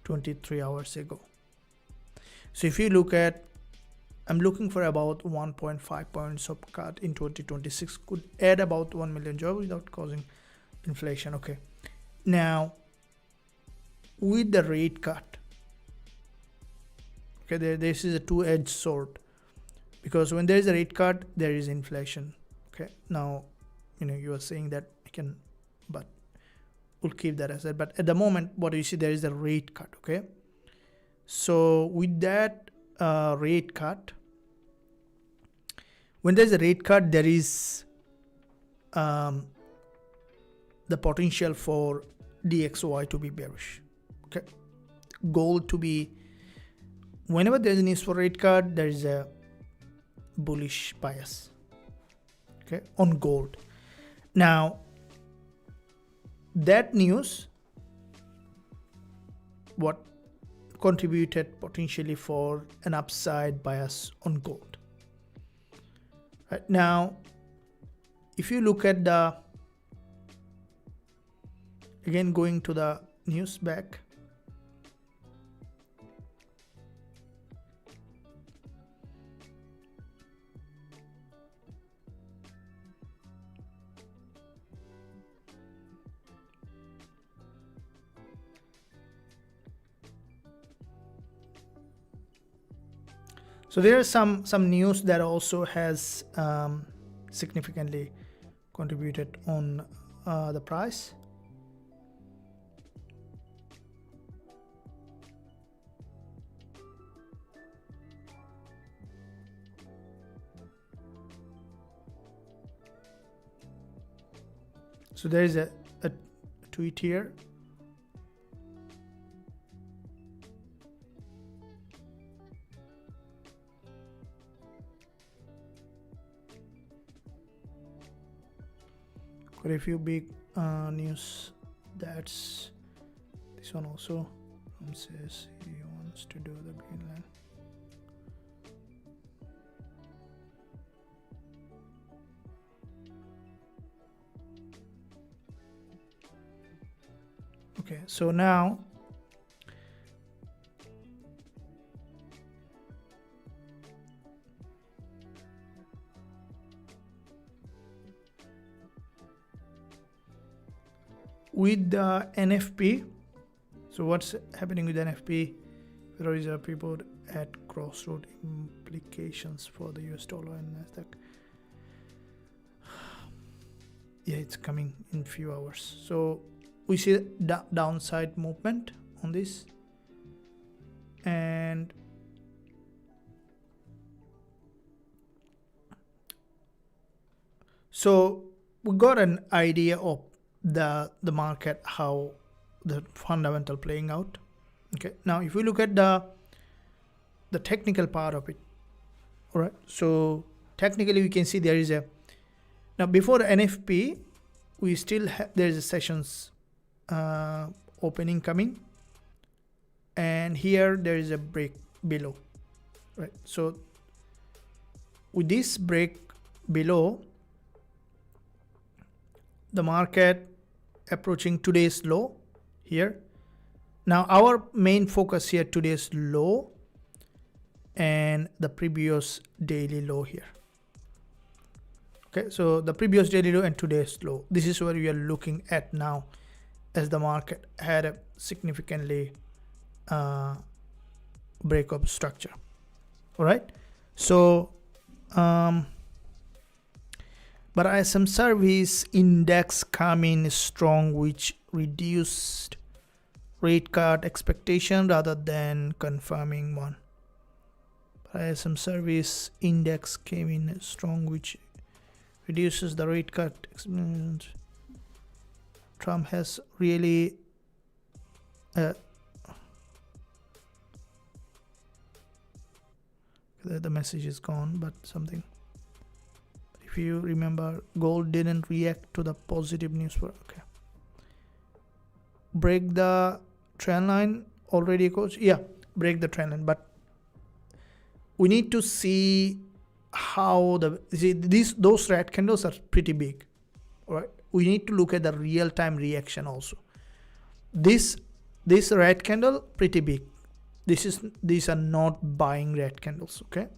23 hours ago. So if you look at, I'm looking for about 1.5 points of cut in 2026, could add about 1 million jobs without causing inflation. Okay, now with the rate cut, okay, this is a two-edged sword, because when there is a rate cut, there is inflation. Okay, now you are saying that I can, but we'll keep that as that. But at the moment, what you see, there is a rate cut. Okay, so with that rate cut, when there's a rate cut, there is the potential for DXY to be bearish. Okay, gold to be, whenever there's a news for rate cut, there is a bullish bias, okay, on gold. Now that news, what contributed potentially for an upside bias on gold. Right now, if you look at the, again going to the news back, so there is some news that also has significantly contributed on the price. So there is a tweet here. Quite a few big news. That's this one also. Says he wants to do the Greenland. Okay, so now with the NFP, so what's happening with NFP? Federal Reserve people at crossroad implications for the US dollar and Nasdaq. Yeah, it's coming in few hours. So we see downside movement on this, and so we got an idea of the market, how the fundamental playing out. Okay, now if we look at the technical part of it, all right, so technically we can see there is a, now before the NFP we still have, there is a sessions opening coming, and here there is a break below, right? So with this break below, the market approaching today's low here. Now our main focus here, today's low and the previous daily low here. Okay, so the previous daily low and today's low, this is where we are looking at now, as the market had a significantly breakup structure. All right, so but ISM service index come in strong, which reduced rate cut expectation rather than confirming one. But ISM service index came in strong, which reduces the rate cut. Trump has really the message is gone, but something. If you remember, gold didn't react to the positive news for, okay. Break the trend line already, coach. Yeah, break the trend line, but we need to see how those red candles are pretty big, right? We need to look at the real-time reaction also. This red candle pretty big. These are not buying red candles. Okay,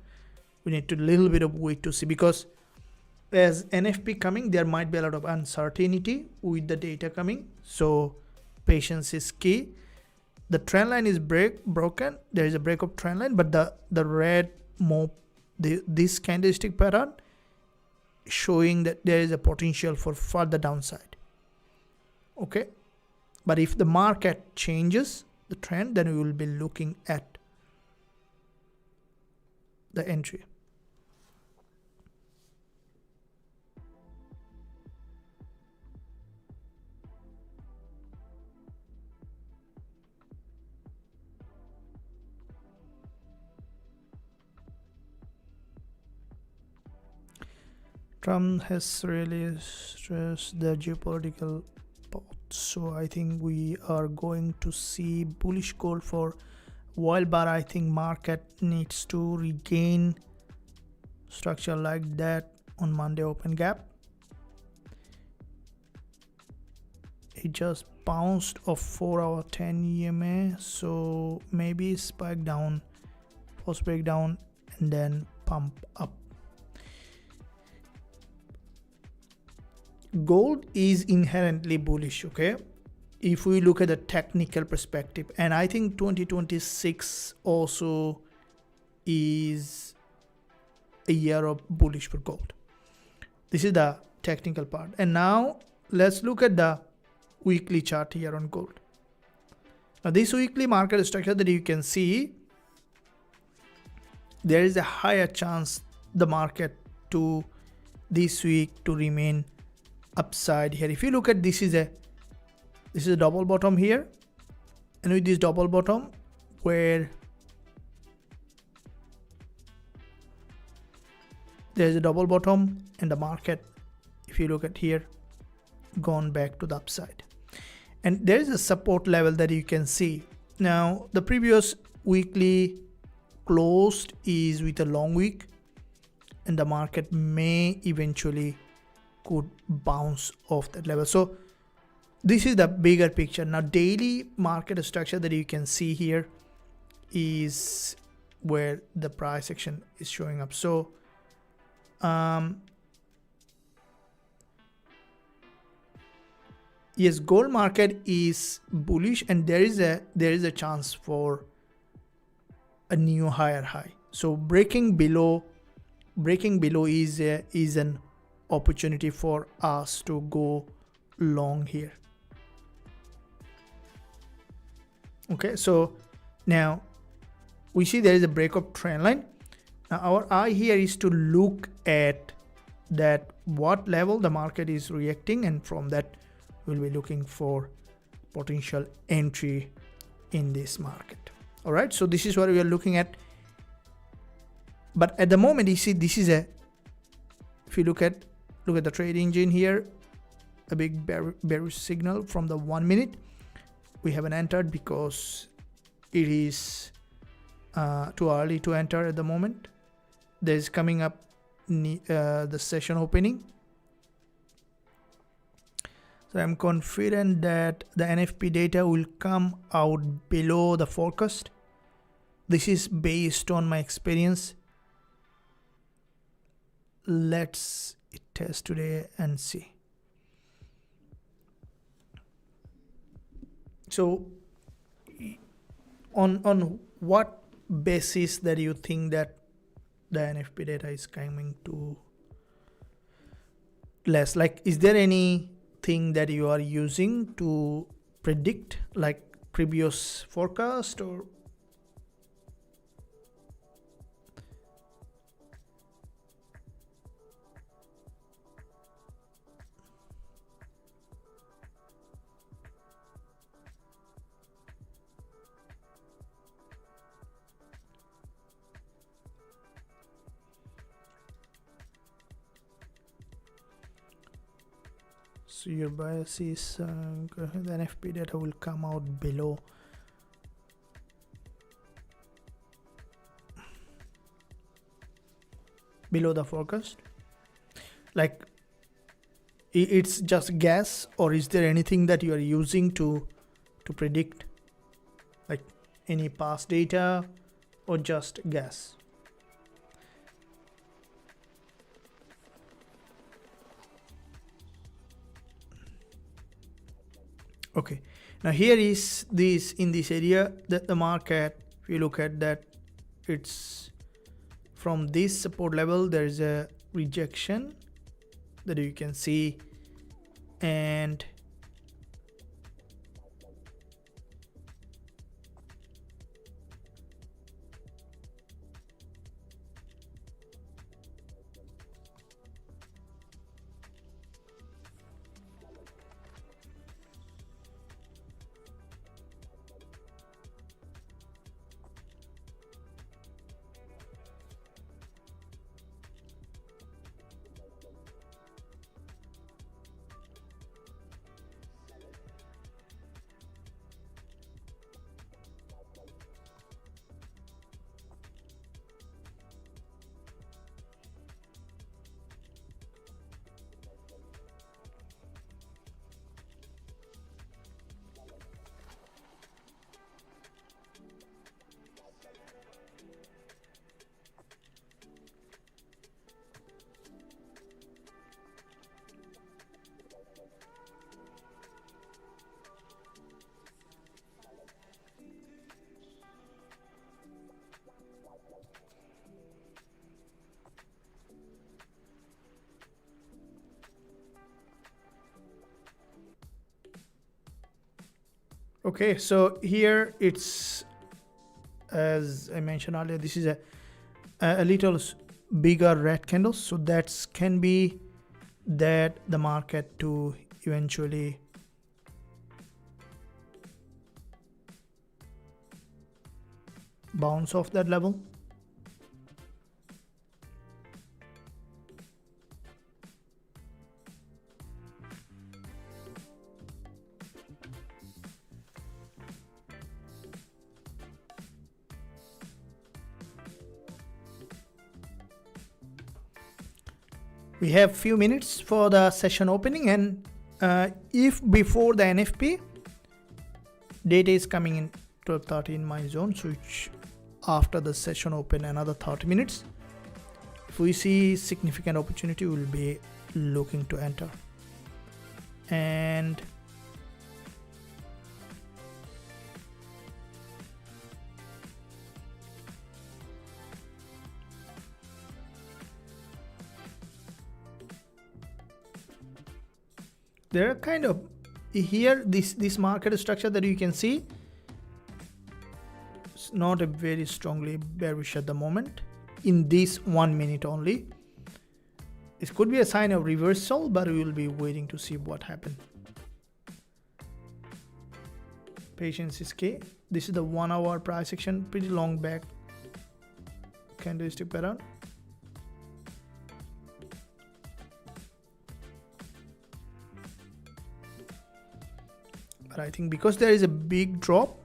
we need to little bit of wait to see, because as NFP coming, there might be a lot of uncertainty with the data coming, so patience is key. The trend line is broken. There is a break of trend line, but the red move, this candlestick pattern showing that there is a potential for further downside. Okay, but if the market changes the trend, then we will be looking at the entry. Trump has really stressed the geopolitical pot, so I think we are going to see bullish gold for a while, but I think market needs to regain structure like that on Monday open gap. It just bounced off 4-hour 10 EMA, so maybe spike down, first breakdown, and then pump up. Gold is inherently bullish, okay, if we look at the technical perspective, and I think 2026 also is a year of bullish for gold. This is the technical part, and now let's look at the weekly chart here on gold. Now this weekly market structure that you can see, there is a higher chance the market to this week to remain upside here. If you look at this is a double bottom here, and with this double bottom where there's a double bottom, and the market, if you look at here, gone back to the upside, and there is a support level that you can see. Now the previous weekly closed is with a long wick, and the market may eventually could bounce off that level. So this is the bigger picture. Now daily market structure that you can see here is where the price action is showing up. So yes, gold market is bullish, and there is a chance for a new higher high. So breaking below is an opportunity for us to go long here. Okay, so now we see there is a break of trend line. Now our eye here is to look at that what level the market is reacting, and from that we'll be looking for potential entry in this market. All right, so this is what we are looking at. But at the moment, you see this is a, if you look at the trade engine here, a big bearish signal from the 1 minute. We haven't entered because it is too early to enter at the moment. There's coming up the session opening. So I'm confident that the NFP data will come out below the forecast. This is based on my experience. Let's test today and see. So on what basis that you think that the NFP data is coming to less? Like, is there anything that you are using to predict, like previous forecast, or so your bias is the NFP data will come out below. below the forecast? Like it's just guess, or is there anything that you are using to predict, like any past data, or just guess? Okay, now here is this, in this area that the market, if you look at that, it's from this support level, there is a rejection that you can see, and okay, so here it's, as I mentioned earlier, this is a little bigger red candle, so that can be that the market to eventually bounce off that level. We have few minutes for the session opening, and if before the NFP data is coming in 12:30 in my zone, so it's after the session open another 30 minutes, if we see significant opportunity, we will be looking to enter. And there are kind of here this market structure that you can see, it's not a very strongly bearish at the moment in this 1 minute only. It could be a sign of reversal, but we will be waiting to see what happened. Patience is key. This is the 1 hour price action, pretty long back candlestick pattern. But I think because there is a big drop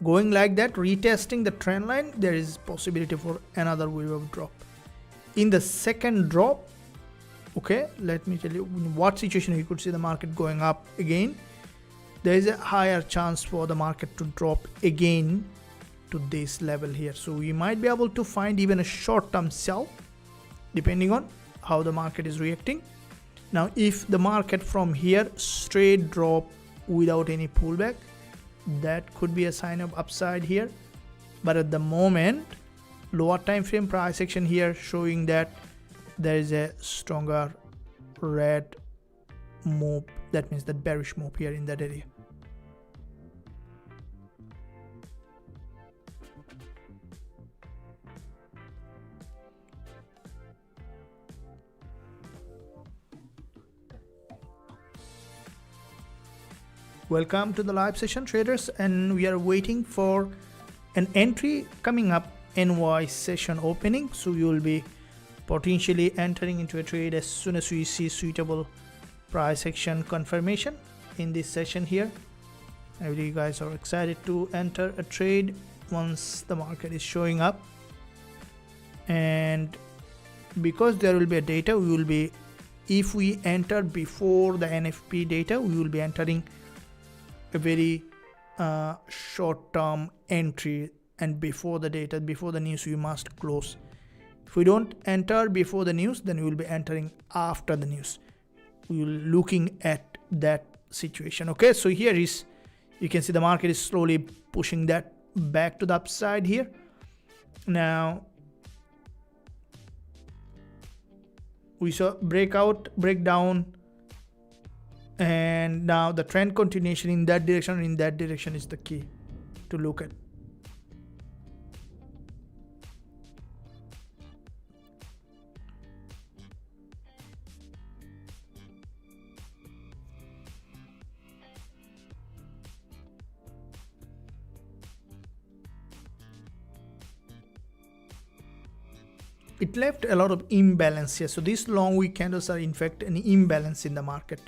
going like that, retesting the trend line, there is possibility for another wave of drop. In the second drop, okay, let me tell you in what situation you could see the market going up again. There is a higher chance for the market to drop again to this level here. So we might be able to find even a short-term sell depending on how the market is reacting. Now, if the market from here straight drop without any pullback, that could be a sign of upside here. But at the moment, lower time frame price action here showing that there is a stronger red move. That means that bearish move here in that area. Welcome to the live session, traders, and we are waiting for an entry coming up, NY session opening. So we will be potentially entering into a trade as soon as we see suitable price action confirmation in this session here. I believe you guys are excited to enter a trade once the market is showing up. and because there will be a data, we will be, if we enter before the NFP data, we will be entering a very short-term entry, and before the data, before the news, we must close. If we don't enter before the news, then we will be entering after the news. We will looking at that situation. Okay, so here is, you can see the market is slowly pushing that back to the upside here. Now we saw breakdown, and now the trend continuation in that direction is the key to look at. It left a lot of imbalance here. So these long week candles are in fact an imbalance in the market.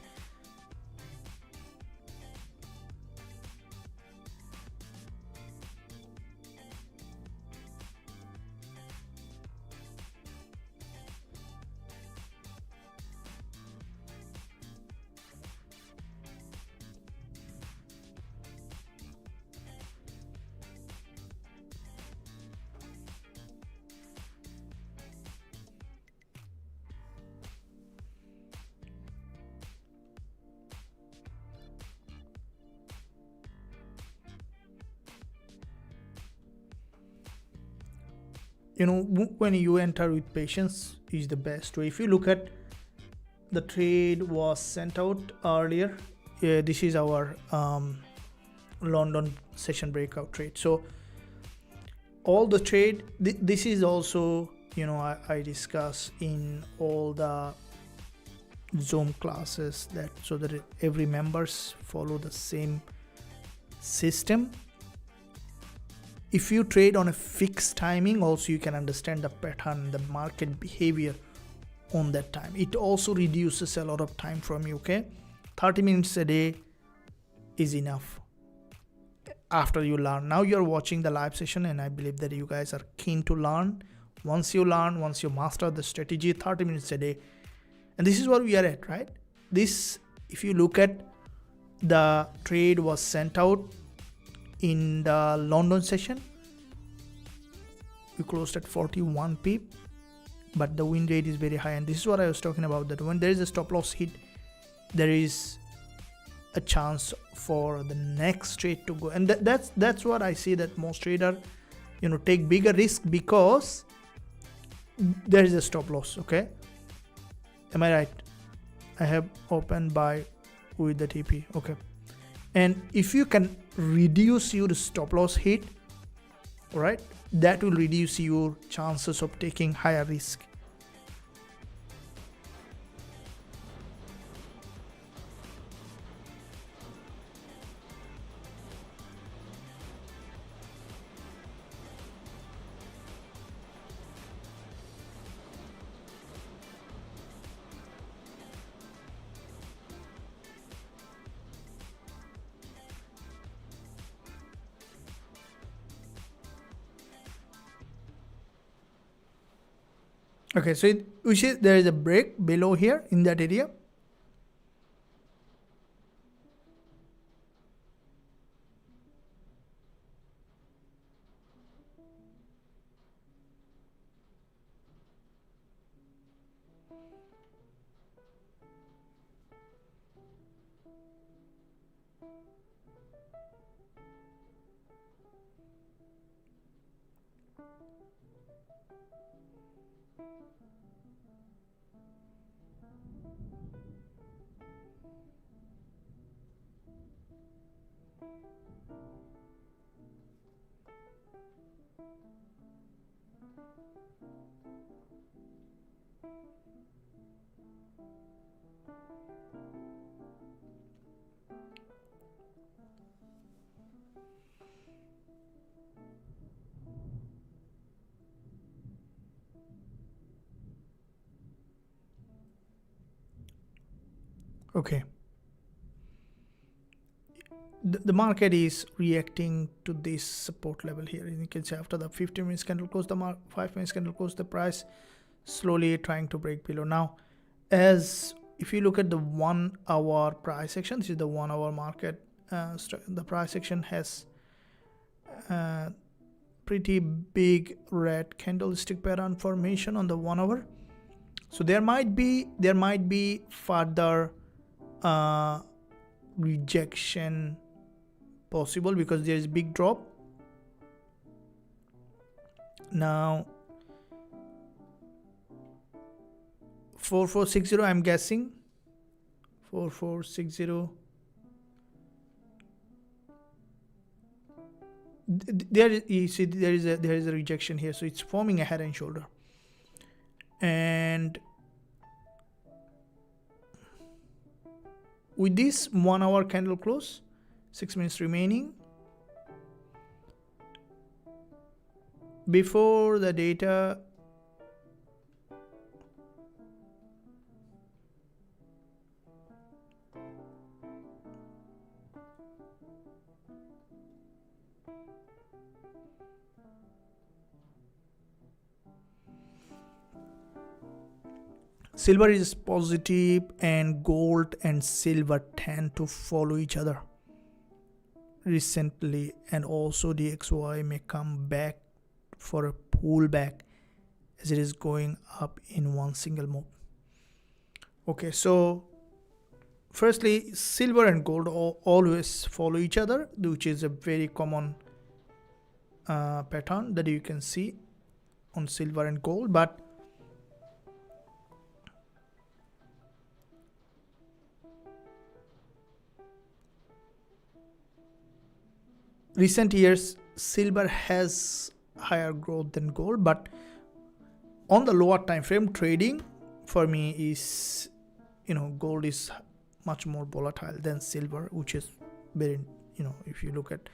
You know, when you enter with patience is the best way. If you look at the trade was sent out earlier, this is our London session breakout trade. So all the trade, this is also, you know, I discuss in all the Zoom classes, that so that every members follow the same system. If you trade on a fixed timing, also you can understand the pattern, the market behavior on that time. It also reduces a lot of time from you. Okay, 30 minutes a day is enough after you learn. Now you're watching the live session, and I believe that you guys are keen to learn. Once you learn, once you master the strategy, 30 minutes a day, and this is what we are at, right? This, if you look at the trade was sent out in the London session, we closed at 41 pip, but the win rate is very high. And this is what I was talking about, that when there is a stop loss hit, there is a chance for the next trade to go. And that's what I see, that most trader, you know, take bigger risk because there is a stop loss. Okay, am I right? I have opened buy with the TP. Okay, and if you can reduce your stop loss hit, right, that will reduce your chances of taking higher risk. Okay, so we see there is a break below here in that area. Okay, the market is reacting to this support level here. You can see after the 15 minutes candle close, the 5 minutes candle close, the price slowly trying to break below. Now, as if you look at the 1 hour price action, this is the 1 hour market. The price action has pretty big red candlestick pattern formation on the 1 hour. So there might be further rejection possible because there is big drop. Now 4460, I'm guessing 4460. There you see there is a rejection here, so it's forming a head and shoulder. And with this 1 hour candle close, 6 minutes remaining before the data silver is positive, and gold and silver tend to follow each other recently, and also the XY may come back for a pullback as it is going up in one single move. Okay, so firstly, silver and gold always follow each other, which is a very common pattern that you can see on silver and gold. But recent years, silver has higher growth than gold, but on the lower time frame trading, for me is, gold is much more volatile than silver, which is very, if you look at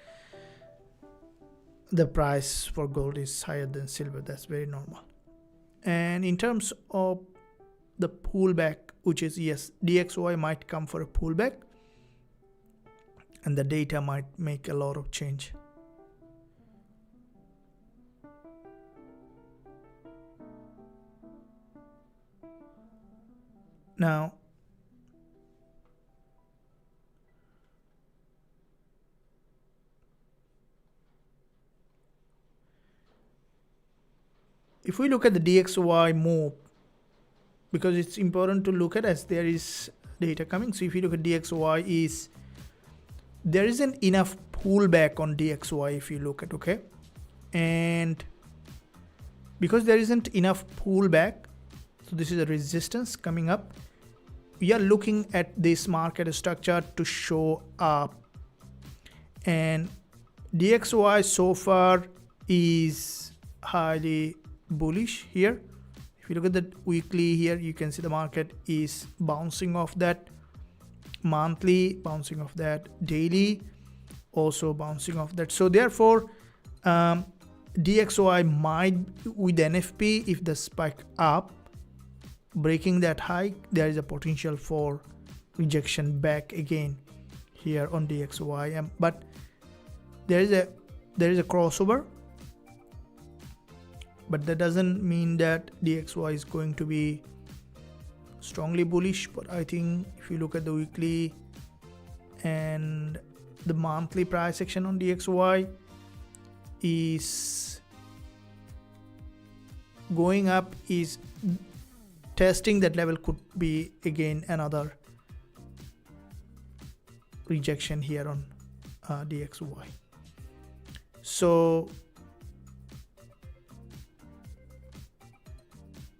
the price for gold is higher than silver, that's very normal. And in terms of the pullback, which is, yes, DXY might come for a pullback, and the data might make a lot of change. Now, if we look at the DXY move, because it's important to look at as there is data coming. So if you look at DXY, there isn't enough pullback on DXY if you look at, okay, and because there isn't enough pullback, so this is a resistance coming up. We are looking at this market structure to show up, and DXY so far is highly bullish here. If you look at the weekly here, you can see the market is bouncing off that monthly, bouncing off that daily, also bouncing off that. So therefore DXY might, with NFP, if the spike up breaking that high, there is a potential for rejection back again here on DXY. But there is a crossover, but that doesn't mean that DXY is going to be strongly bullish. But I think if you look at the weekly and the monthly price action on DXY is going up, is testing that level, could be again another rejection here on DXY. So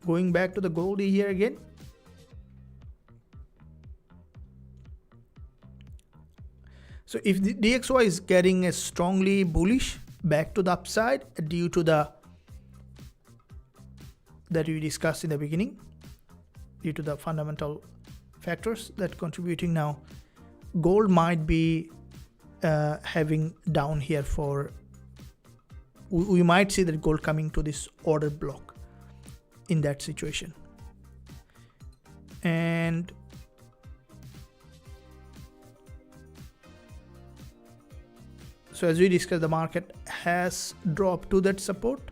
going back to the gold here again, so if the DXY is getting a strongly bullish back to the upside due to the that we discussed in the beginning, due to the fundamental factors that contributing, now gold might be having down here for, we might see that gold coming to this order block in that situation. And So as we discussed, the market has dropped to that support.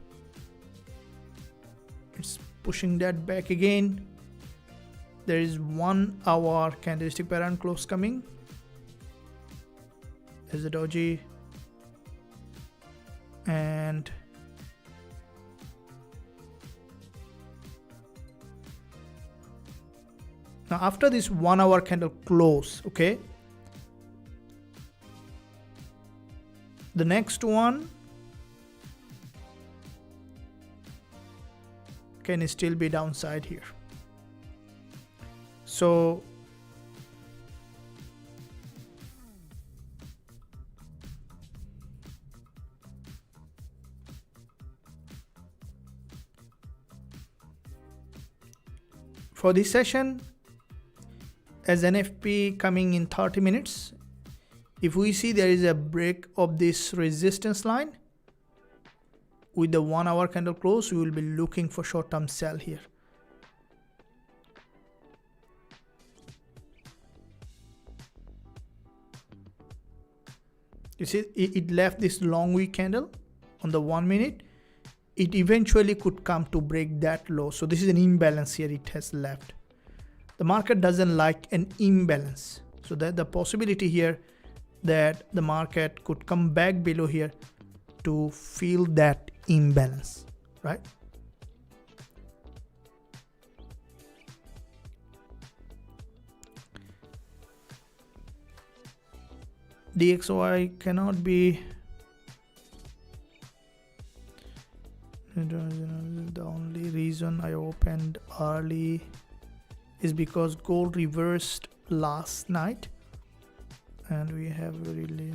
It's pushing that back again. There is 1 hour candlestick pattern close coming. There's the doji, and now after this 1 hour candle close, okay, the next one can still be downside here. So for this session, as NFP coming in 30 minutes, if we see there is a break of this resistance line with the 1 hour candle close, we will be looking for short-term sell here. You see, it left this long wick candle on the 1 minute. It eventually could come to break that low. So this is an imbalance here it has left. The market doesn't like an imbalance. So that the possibility here that the market could come back below here to fill that imbalance, right? DXY cannot be the only reason I opened early is because gold reversed last night and we have very less.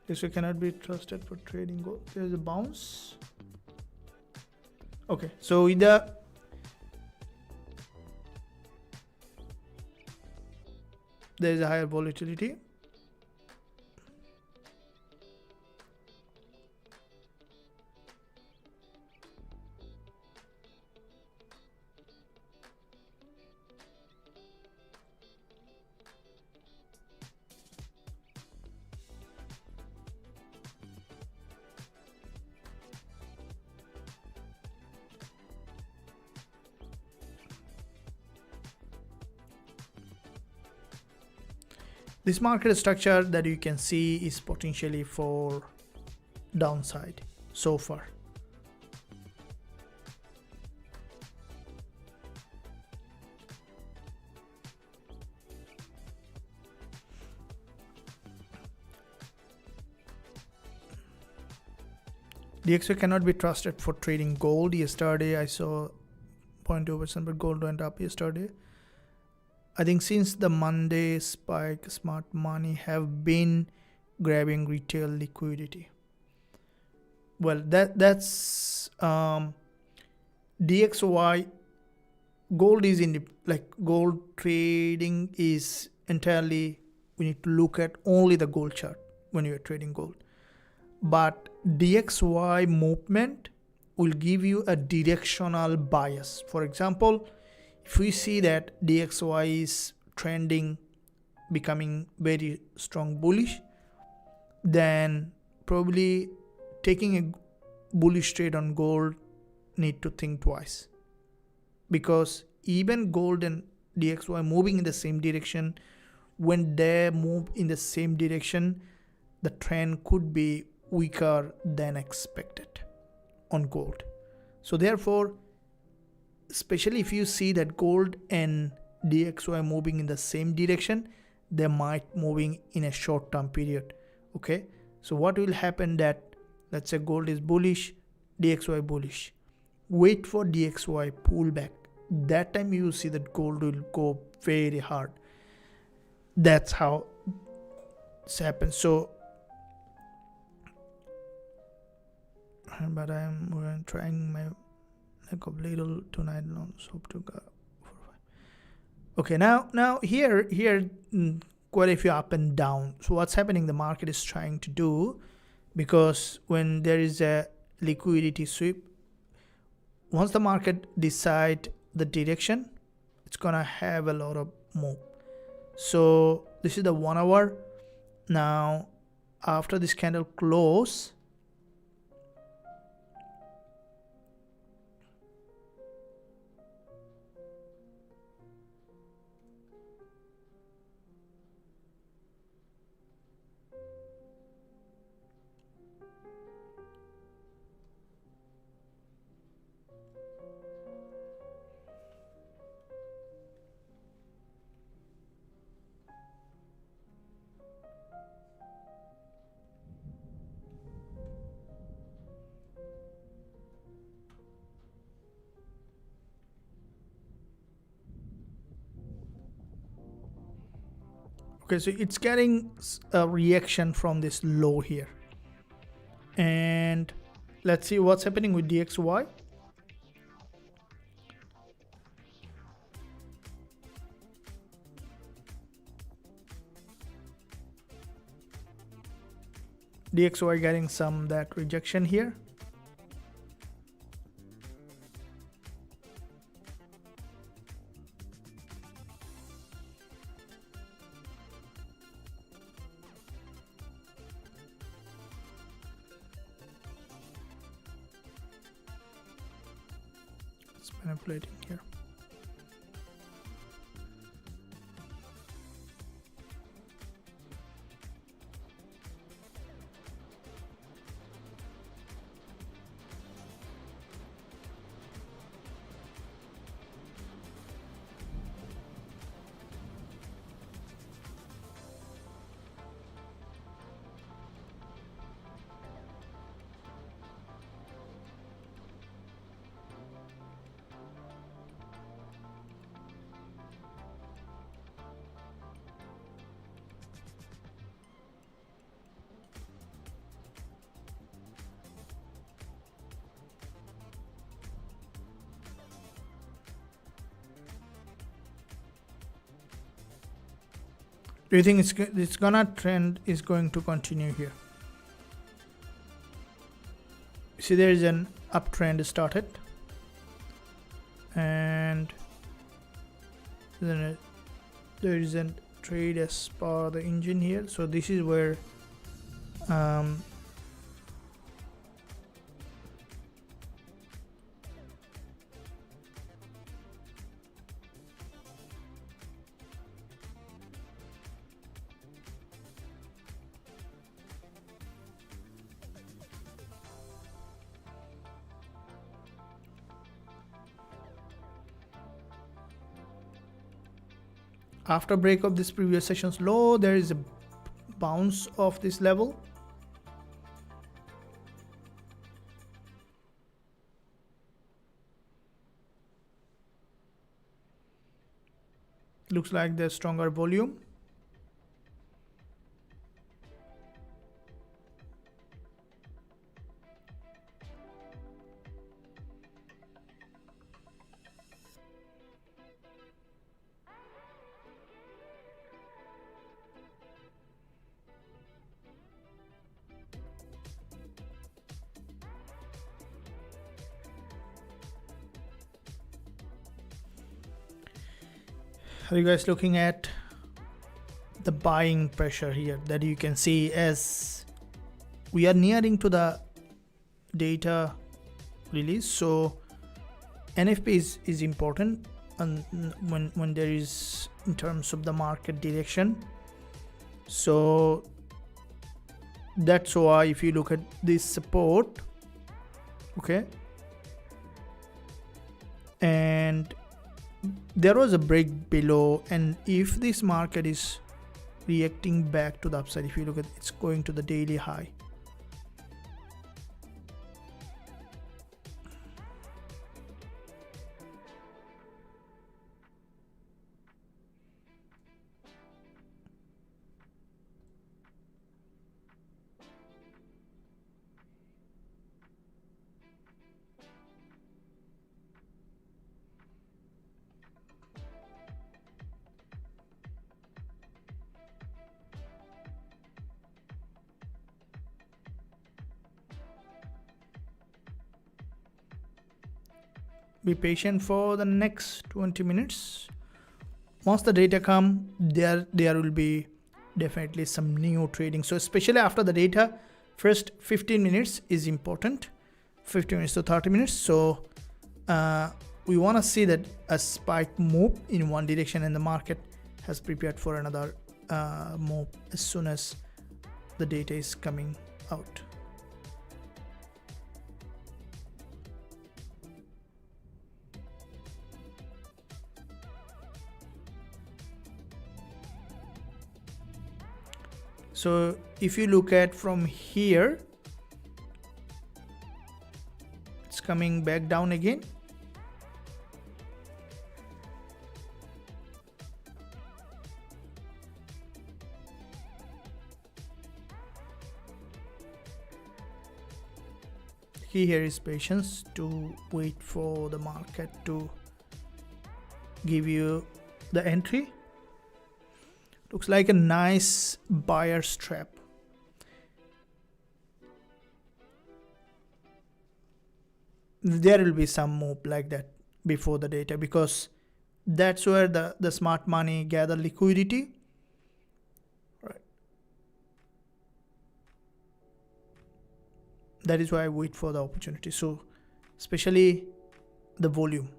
This cannot be trusted for trading gold. There's a bounce. Okay, so either there is a higher volatility. This market structure that you can see is potentially for downside so far. DXY cannot be trusted for trading gold. Yesterday I saw 0.2%, but gold went up yesterday. I think since the Monday spike, smart money have been grabbing retail liquidity. Well, that's DXY. Gold is in the, like, gold trading is entirely, we need to look at only the gold chart when you are trading gold. But DXY movement will give you a directional bias. For example, if we see that DXY is trending, becoming very strong bullish, then probably taking a bullish trade on gold need to think twice. Because even gold and DXY moving in the same direction, when they move in the same direction, the trend could be weaker than expected on gold. So therefore, especially if you see that gold and DXY moving in the same direction, they might moving in a short-term period. Okay, so what will happen that, let's say gold is bullish, DXY bullish. Wait for DXY pullback. That time you see that gold will go very hard. That's how this happens. So, but I'm trying my neck of little tonight long hope to go. Okay, now here quite a few up and down. So what's happening? The market is trying to do because when there is a liquidity sweep, once the market decide the direction, it's gonna have a lot of move. So this is the 1 hour. Now after this candle close, okay, so it's getting a reaction from this low here. And let's see what's happening with DXY. DXY getting some that rejection here. It's manipulating here. Do you think it's gonna trend is going to continue here? See, there is an uptrend started, and then there is a trade as per the engine here. So this is where after break of this previous session's low, there is a bounce of this level. Looks like there's stronger volume. Are you guys looking at the buying pressure here that you can see as we are nearing to the data release? So NFP is important, and when there is in terms of the market direction. So that's why if you look at this support, okay, and there was a break below, and if this market is reacting back to the upside, if you look at it's going to the daily high, be patient for the next 20 minutes. Once the data come, there will be definitely some new trading. So especially after the data, first 15 minutes is important, 15 minutes to 30 minutes. So we want to see that a spike move in one direction and the market has prepared for another move as soon as the data is coming out. So if you look at from here, it's coming back down again. Key here is patience, to wait for the market to give you the entry. Looks like a nice buyer's trap. There will be some move like that before the data, because that's where the smart money gather liquidity. Right. That is why I wait for the opportunity. So especially the volume.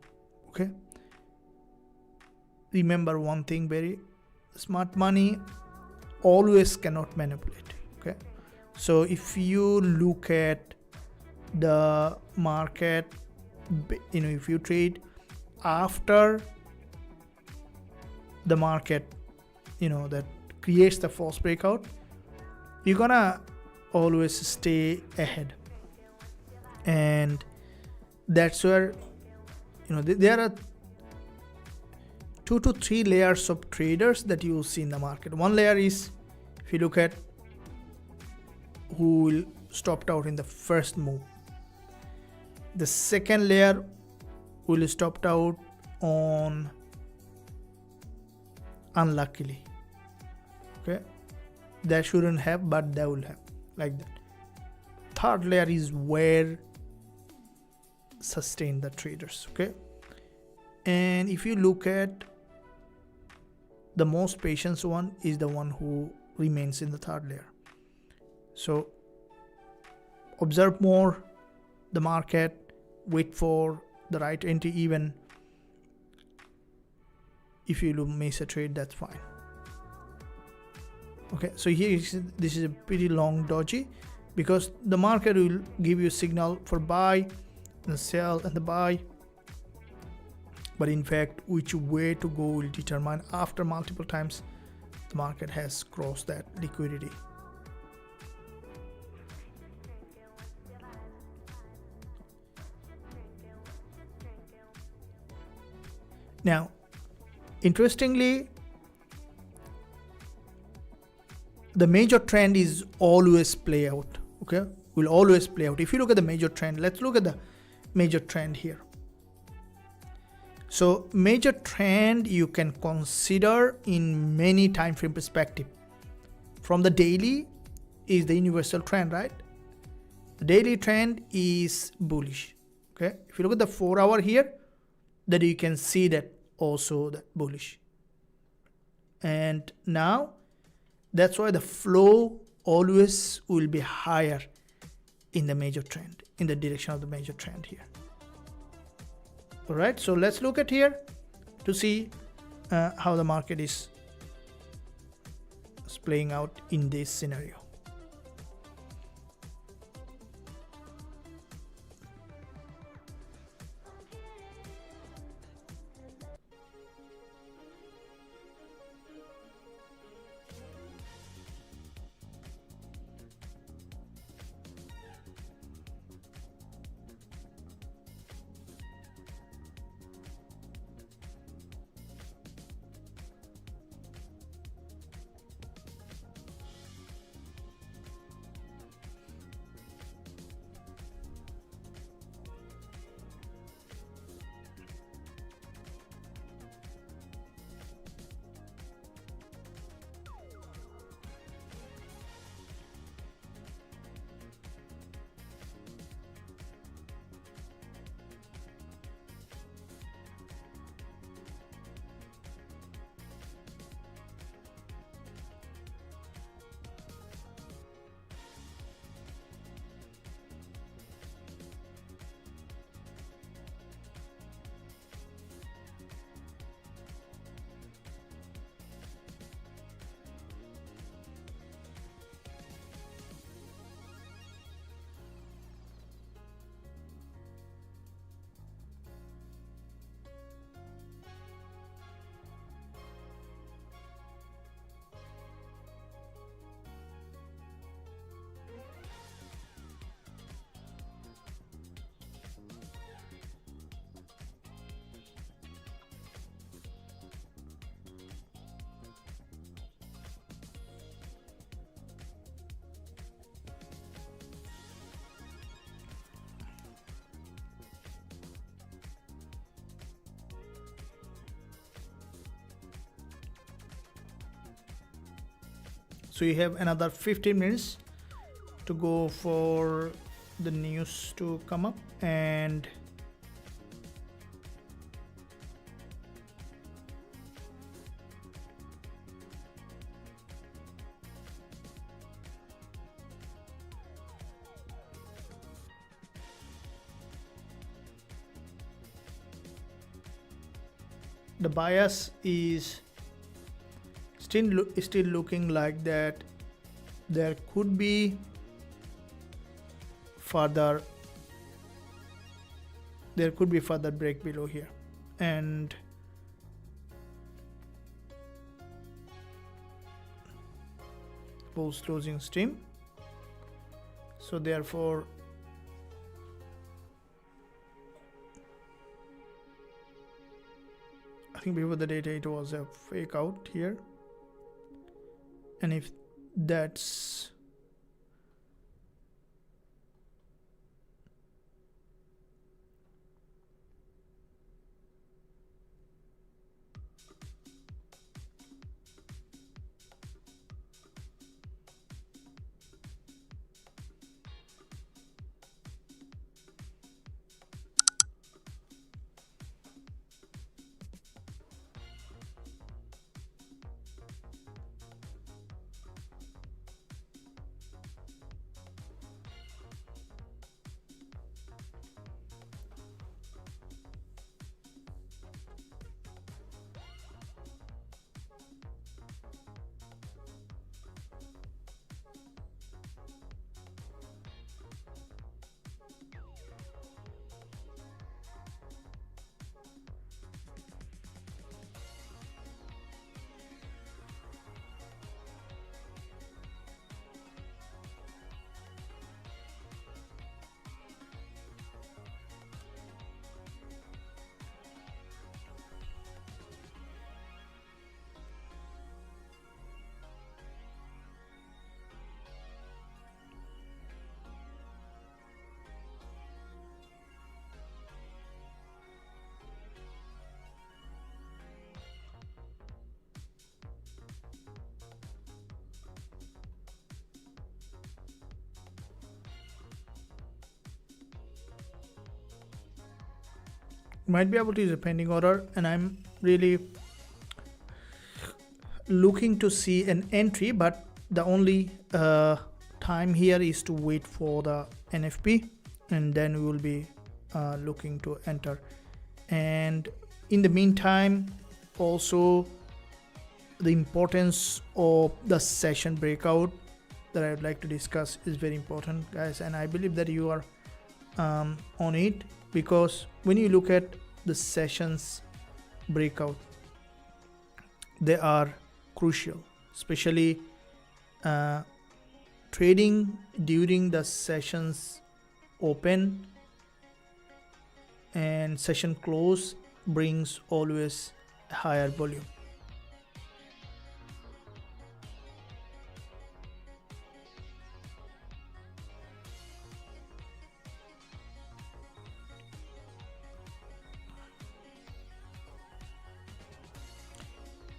Okay. Remember one thing, very smart money always cannot manipulate. Okay. So if you look at the market, if you trade after the market, that creates the false breakout, you're gonna always stay ahead. And that's where, there are 2 to 3 layers of traders that you will see in the market. One layer is, if you look at who will stopped out in the first move. The second layer will stopped out on unluckily. Okay, that shouldn't have, but they will have, like that. Third layer is where sustain the traders. Okay, and if you look at the most patience one is the one who remains in the third layer. So observe more the market, wait for the right entry. Even if you miss a trade, that's fine. Okay, so here this is a pretty long doji, because the market will give you a signal for buy and sell and the buy, but in fact which way to go will determine after multiple times the market has crossed that liquidity. Now, interestingly, the major trend is always play out. Okay, will always play out. If you look at the major trend, let's look at the major trend here. So major trend you can consider in many time frame perspective. From the daily is the universal trend, right? The daily trend is bullish. Okay, if you look at the 4 hour here, that you can see that also that bullish. And now that's why the flow always will be higher in the major trend, in the direction of the major trend here. All right, so let's look at here to see how the market is playing out in this scenario. So you have another 15 minutes to go for the news to come up, and the bias is still looking like that there could be further break below here, and post closing stream. So therefore I think before the data it was a fake out here, and if that's might be able to use a pending order, and I'm really looking to see an entry, but the only time here is to wait for the NFP, and then we will be looking to enter. And in the meantime, also the importance of the session breakout that I would like to discuss is very important, guys, and I believe that you are on it, because when you look at the sessions breakout, they are crucial, especially trading during the sessions open and session close brings always higher volume.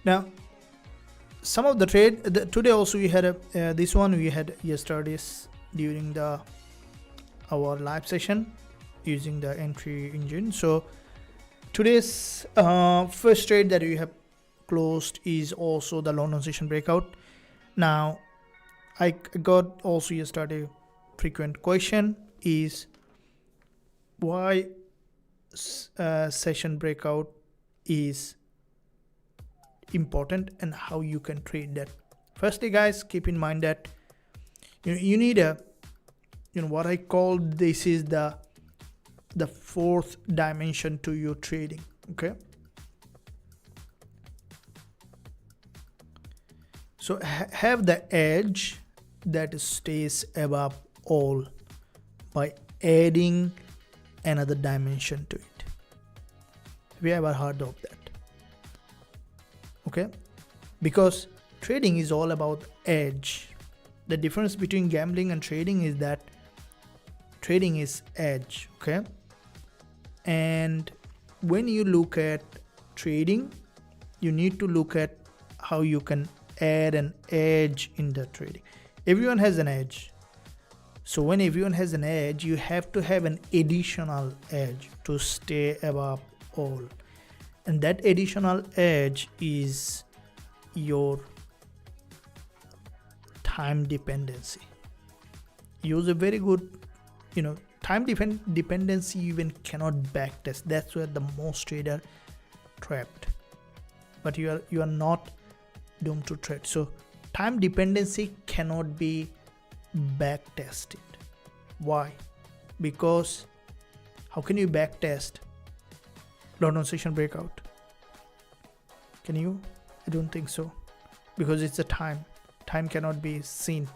Now, some of the trade today also we had a this one we had yesterday's during our live session using the entry engine. So today's first trade that we have closed is also the London session breakout. Now I got also yesterday frequent question is why session breakout is important and how you can trade that. Firstly, guys, keep in mind that you need a what I call this is the fourth dimension to your trading. Okay, so have the edge that stays above all by adding another dimension to it. Have you ever heard of that? Okay, because trading is all about edge. The difference between gambling and trading is that trading is edge. Okay, and when you look at trading, you need to look at how you can add an edge in the trading. Everyone has an edge. So when everyone has an edge, you have to have an additional edge to stay above all. And that additional edge is your time dependency. Use a very good, time dependency you even cannot backtest. That's where the most trader trapped. But you are not doomed to trade. So time dependency cannot be backtested. Why? Because how can you backtest London session breakout? Can you? I don't think so, because it's a time cannot be seen.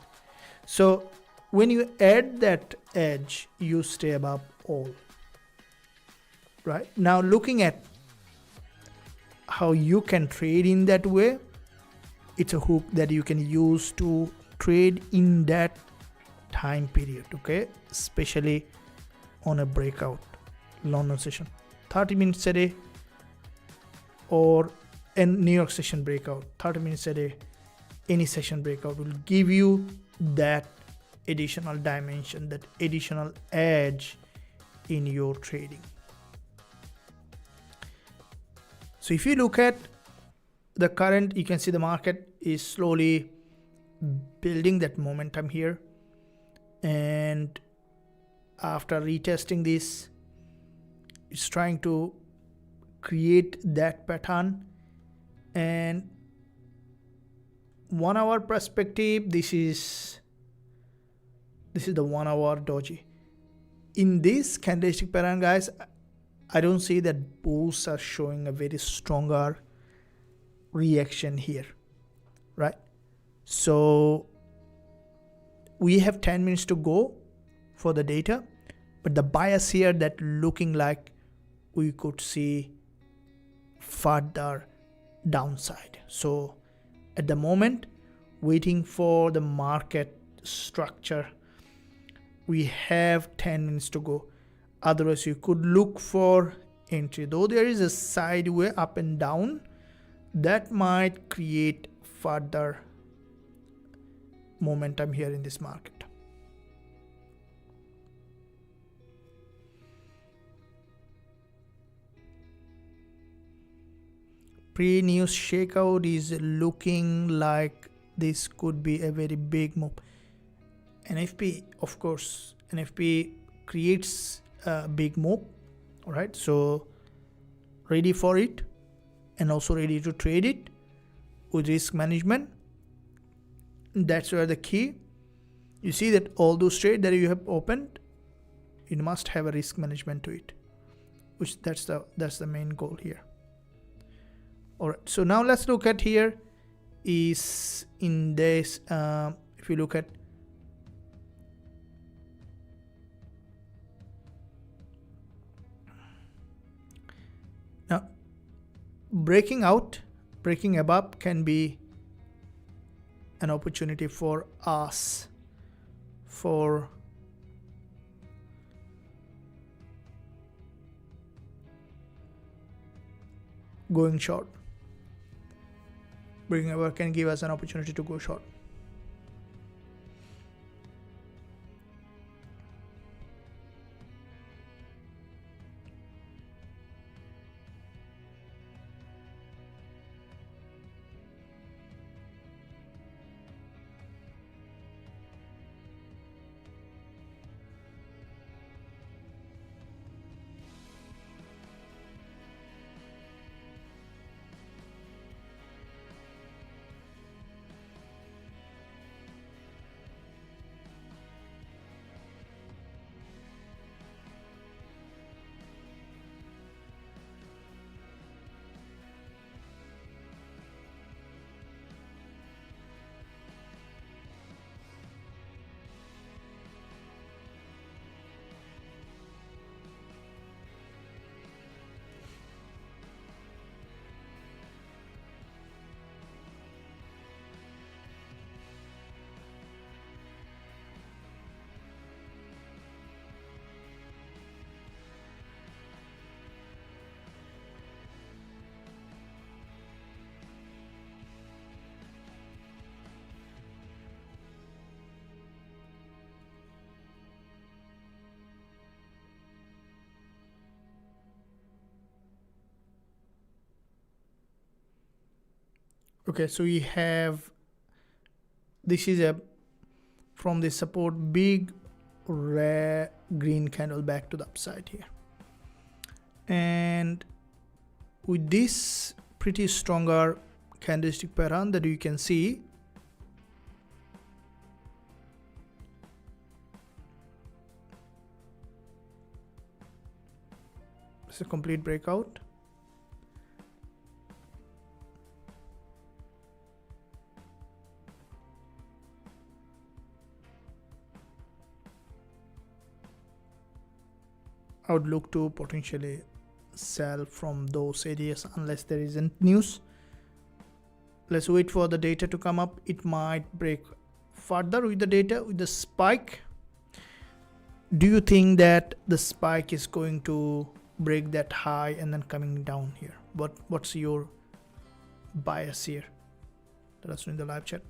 So when you add that edge, you stay above all. Right now, looking at how you can trade in that way, it's a hook that you can use to trade in that time period, okay? Especially on a breakout London session, 30 minutes a day, or a New York session breakout, 30 minutes a day. Any session breakout will give you that additional dimension, that additional edge in your trading. So if you look at the current, you can see the market is slowly building that momentum here, and after retesting this, it's trying to create that pattern. And 1 hour perspective, this is the 1 hour doji. In this candlestick pattern, guys, I don't see that bulls are showing a very stronger reaction here, right? So we have 10 minutes to go for the data, but the bias here that looking like we could see further downside. So at the moment, waiting for the market structure, we have 10 minutes to go. Otherwise, you could look for entry. Though there is a sideway up and down, that might create further momentum here in this market. Pre-news shakeout is looking like this could be a very big move. NFP, of course, NFP creates a big move. All right, so ready for it, and also ready to trade it with risk management. That's where the key. You see that all those trades that you have opened, you must have a risk management to it, which that's the main goal here. All right, so now let's look at here is in this, if you look at now, breaking above can be an opportunity for us for going short. Breaking above can give us an opportunity to go short. Okay, so we have, this is a from the support, big red green candle back to the upside here, and with this pretty stronger candlestick pattern that you can see, it's a complete breakout. I would look to potentially sell from those areas unless there isn't news. Let's wait for the data to come up. It might break further with the data, with the spike. Do you think that the spike is going to break that high and then coming down here? What's your bias here? Let us know in the live chat.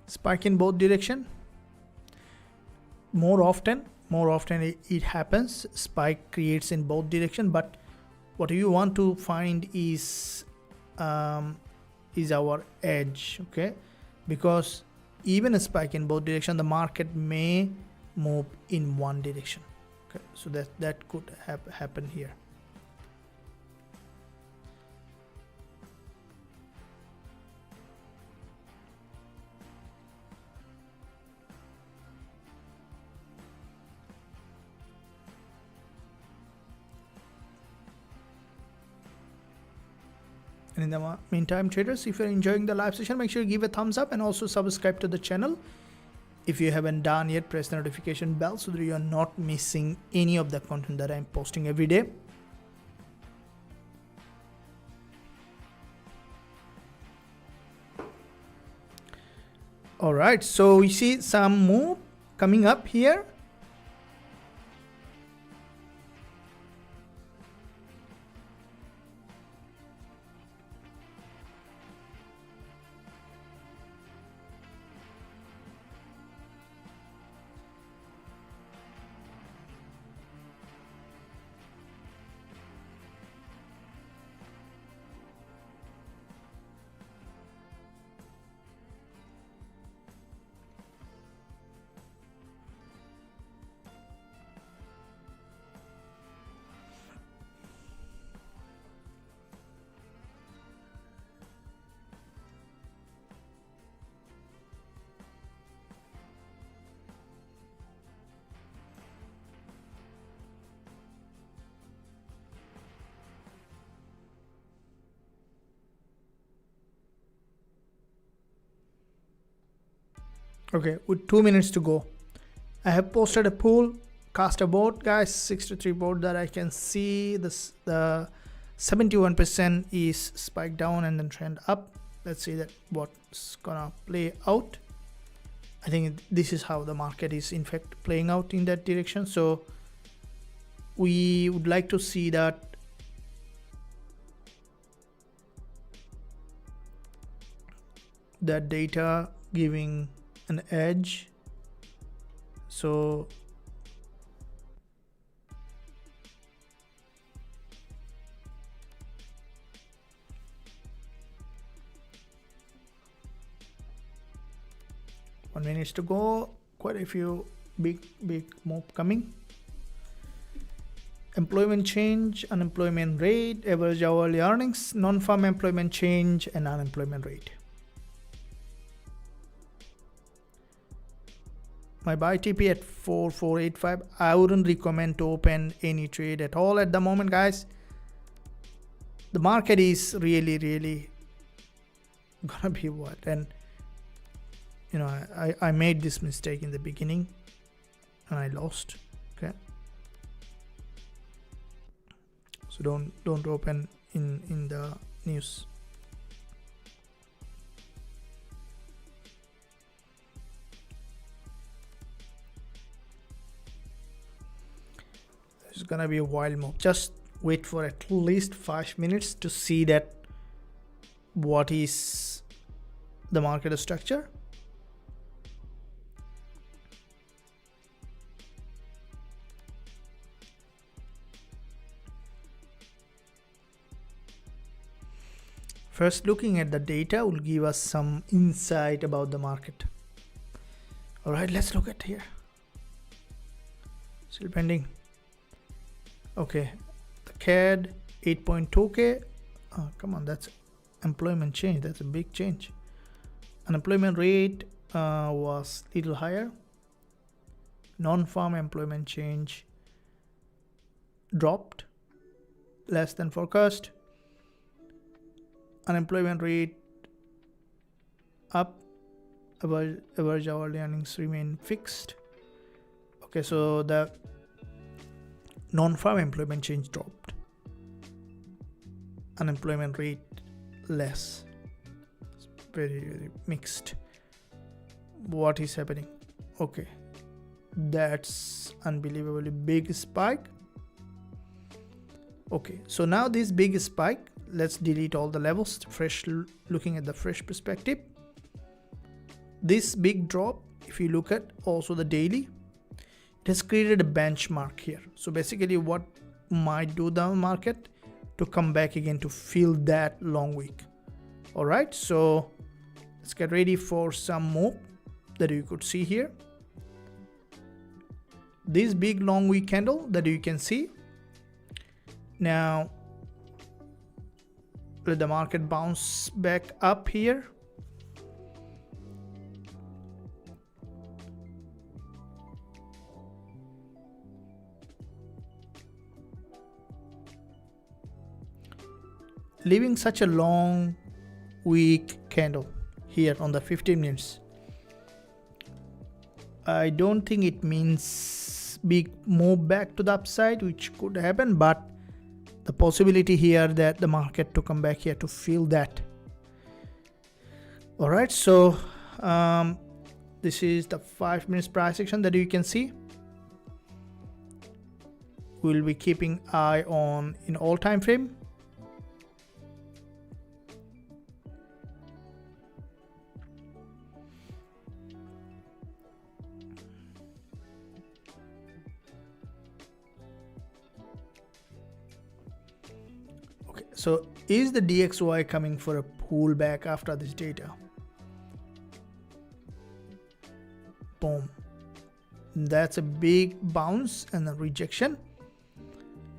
Spike in both direction. More often it happens, spike creates in both direction, but what you want to find is our edge. Okay, because even a spike in both direction, the market may move in one direction. Okay, so that could happen here. And in the meantime, traders, if you're enjoying the live session, make sure you give a thumbs up and also subscribe to the channel. If you haven't done yet, press the notification bell so that you are not missing any of the content that I'm posting every day. All right, so we see some move coming up here. Okay, with 2 minutes to go, I have posted a pool, cast a vote, guys. 63 vote that I can see. This, the 71% is spike down and then trend up. Let's see that what's gonna play out. I think this is how the market is in fact playing out in that direction. So we would like to see that the data giving an edge. So one minute to go, quite a few big move coming. Employment change, unemployment rate, average hourly earnings, non-farm employment change, and unemployment rate. My buy TP at 4485. I wouldn't recommend to open any trade at all at the moment, guys. the market is really gonna be what. And you know, I made this mistake in the beginning and I lost. Okay, so don't open in the news. It's gonna be a wild move. Just wait for at least 5 minutes to see that what is the market structure. First, looking at the data will give us some insight about the market. All right, let's look at here. Still pending. Okay, the CAD 8.2k. Oh, come on, that's employment change. That's a big change. Unemployment rate was little higher. Non-farm employment change dropped, less than forecast. Unemployment rate up. Average hourly earnings remain fixed. Okay, so the non-farm employment change dropped. Unemployment rate less. It's very mixed. What is happening? Okay, that's unbelievably big spike. Okay, so now this big spike, let's delete all the levels. Looking at the fresh perspective, this big drop, if you look at also the daily, it has created a benchmark here. So basically what might do the market to come back again to fill that long wick. All right, so let's get ready for some move that you could see here. This big long wick candle that you can see. Now let the market bounce back up here. Leaving such a long weak candle here on the 15 minutes, I don't think it means big move back to the upside, which could happen, but the possibility here that the market to come back here to fill that. All right, so this is the 5 minutes price action that you can see. We'll be keeping eye on in all time frame. So is the DXY coming for a pullback after this data? Boom. That's a big bounce and a rejection.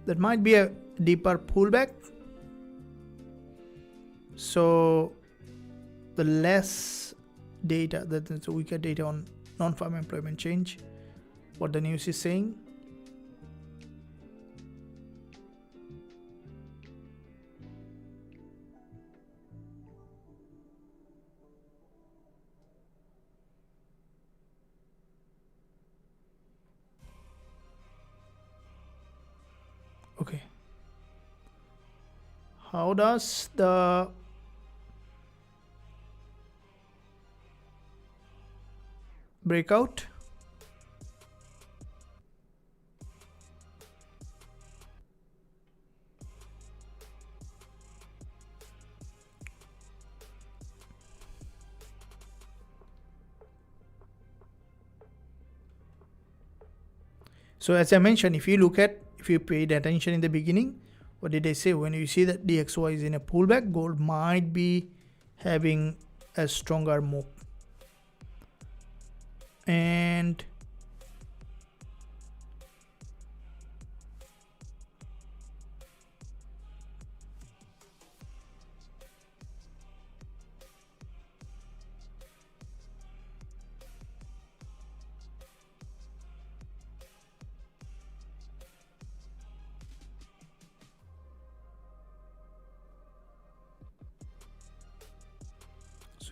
That might be a deeper pullback. So the less data, that's a weaker data on non-farm employment change, what the news is saying. Okay, how does the breakout? So as I mentioned, if you paid attention in the beginning, what did I say? When you see that DXY is in a pullback, gold might be having a stronger move. And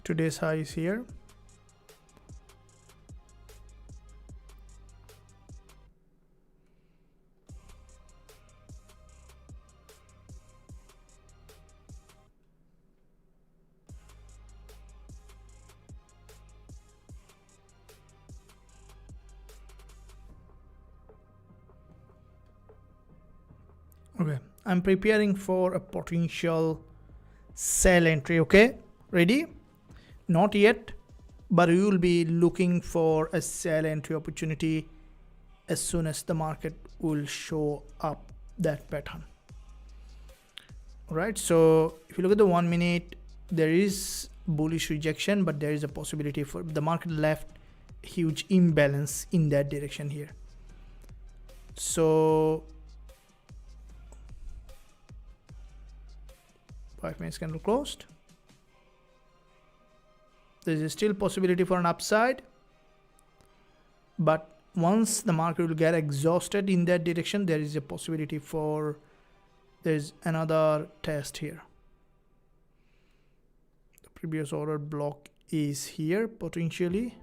Today's high is here. Okay, I'm preparing for a potential sell entry. Okay, ready? Not yet, but you will be looking for a sell entry opportunity as soon as the market will show up that pattern. All right, so if you look at the 1 minute, there is bullish rejection, but there is a possibility for the market left huge imbalance in that direction here. So 5 minutes candle closed. There is still possibility for an upside, but once the market will get exhausted in that direction, there is a possibility for there's another test here. The previous order block is here potentially.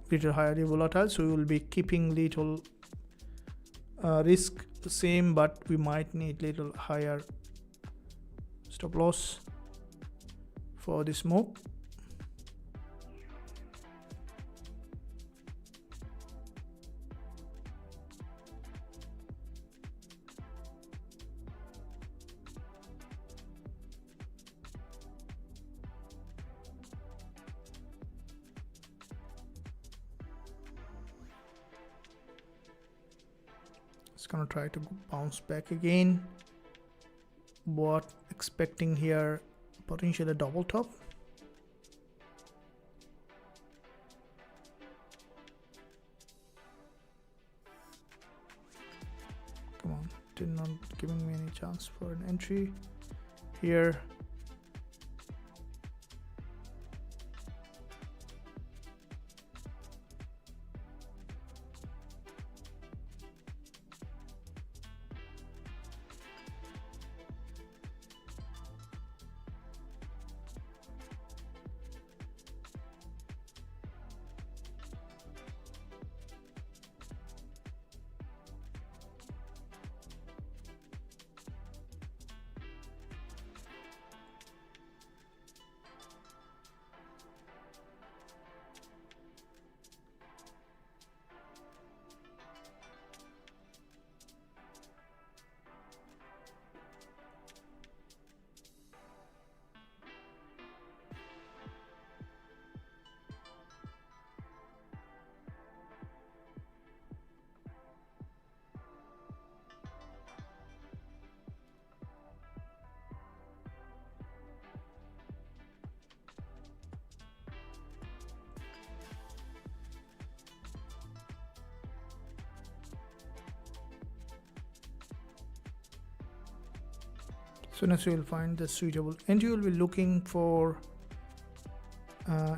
Little highly volatile, so we will be keeping little risk the same, but we might need little higher stop loss for this move. It's gonna try to bounce back again. What expecting here? Potentially a double top. Come on, did not giving me any chance for an entry here. Soon as you will find the suitable entry, you will be looking for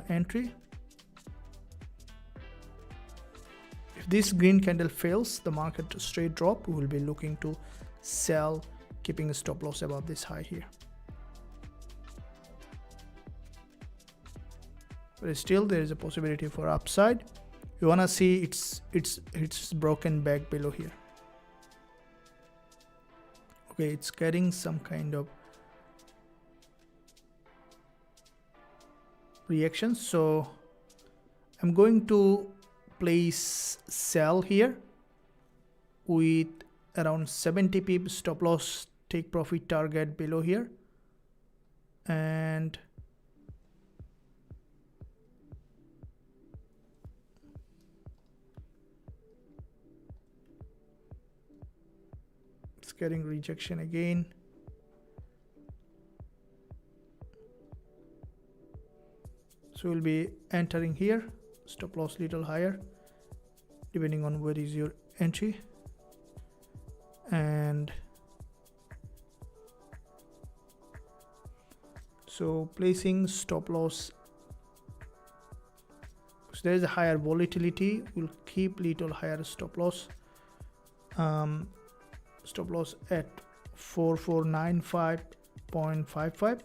entry. If this green candle fails, the market to straight drop, we will be looking to sell, keeping a stop loss above this high here. But still there is a possibility for upside. You wanna see it's broken back below here. Okay, it's getting some kind of reaction, so I'm going to place sell here with around 70 pips stop loss, take profit target below here, and it's getting rejection again. So we'll be entering here, stop loss little higher depending on where is your entry, and So placing stop loss. So there is a higher volatility. We'll keep little higher stop loss. Stop loss at 4495.55,